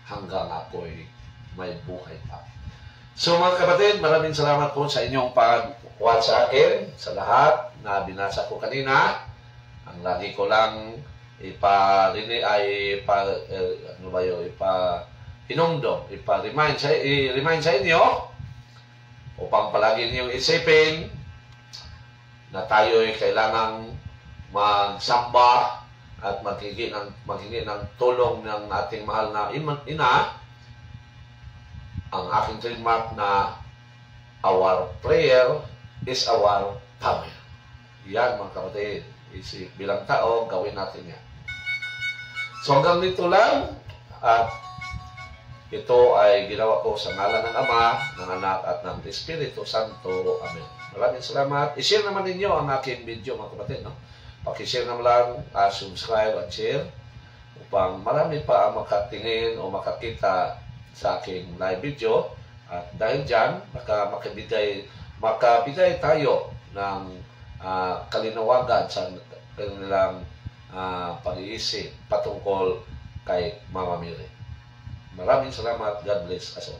hanggang ako'y may buhay pa. So mga kapatid, maraming salamat po sa inyong pagkuhan sa akin, sa lahat na binasa ko kanina. Ang lagi ko lang i-remind sa inyo upang palagi niyong isipin na tayo'y kailangang magsamba at maghingi ng tulong ng ating mahal na ina. Ang aking trademark na our prayer is our power. Yan mga kapatid. Bilang tao, gawin natin yan. So hanggang dito lang, at ito ay ginawa ko sa ngalan ng Ama, ng Anak at ng Espiritu Santo. Amen. Maraming salamat. I-share naman ninyo ang aking video mga kapatid. No? Paki-share naman lang, subscribe at share upang marami pa ang makatingin o makakita sa aking live video. At dahil dyan, makabigay tayo ng kalinawagan sa kanilang pag-iisip patungkol kay Mama Mary. Maraming salamat. God bless us all.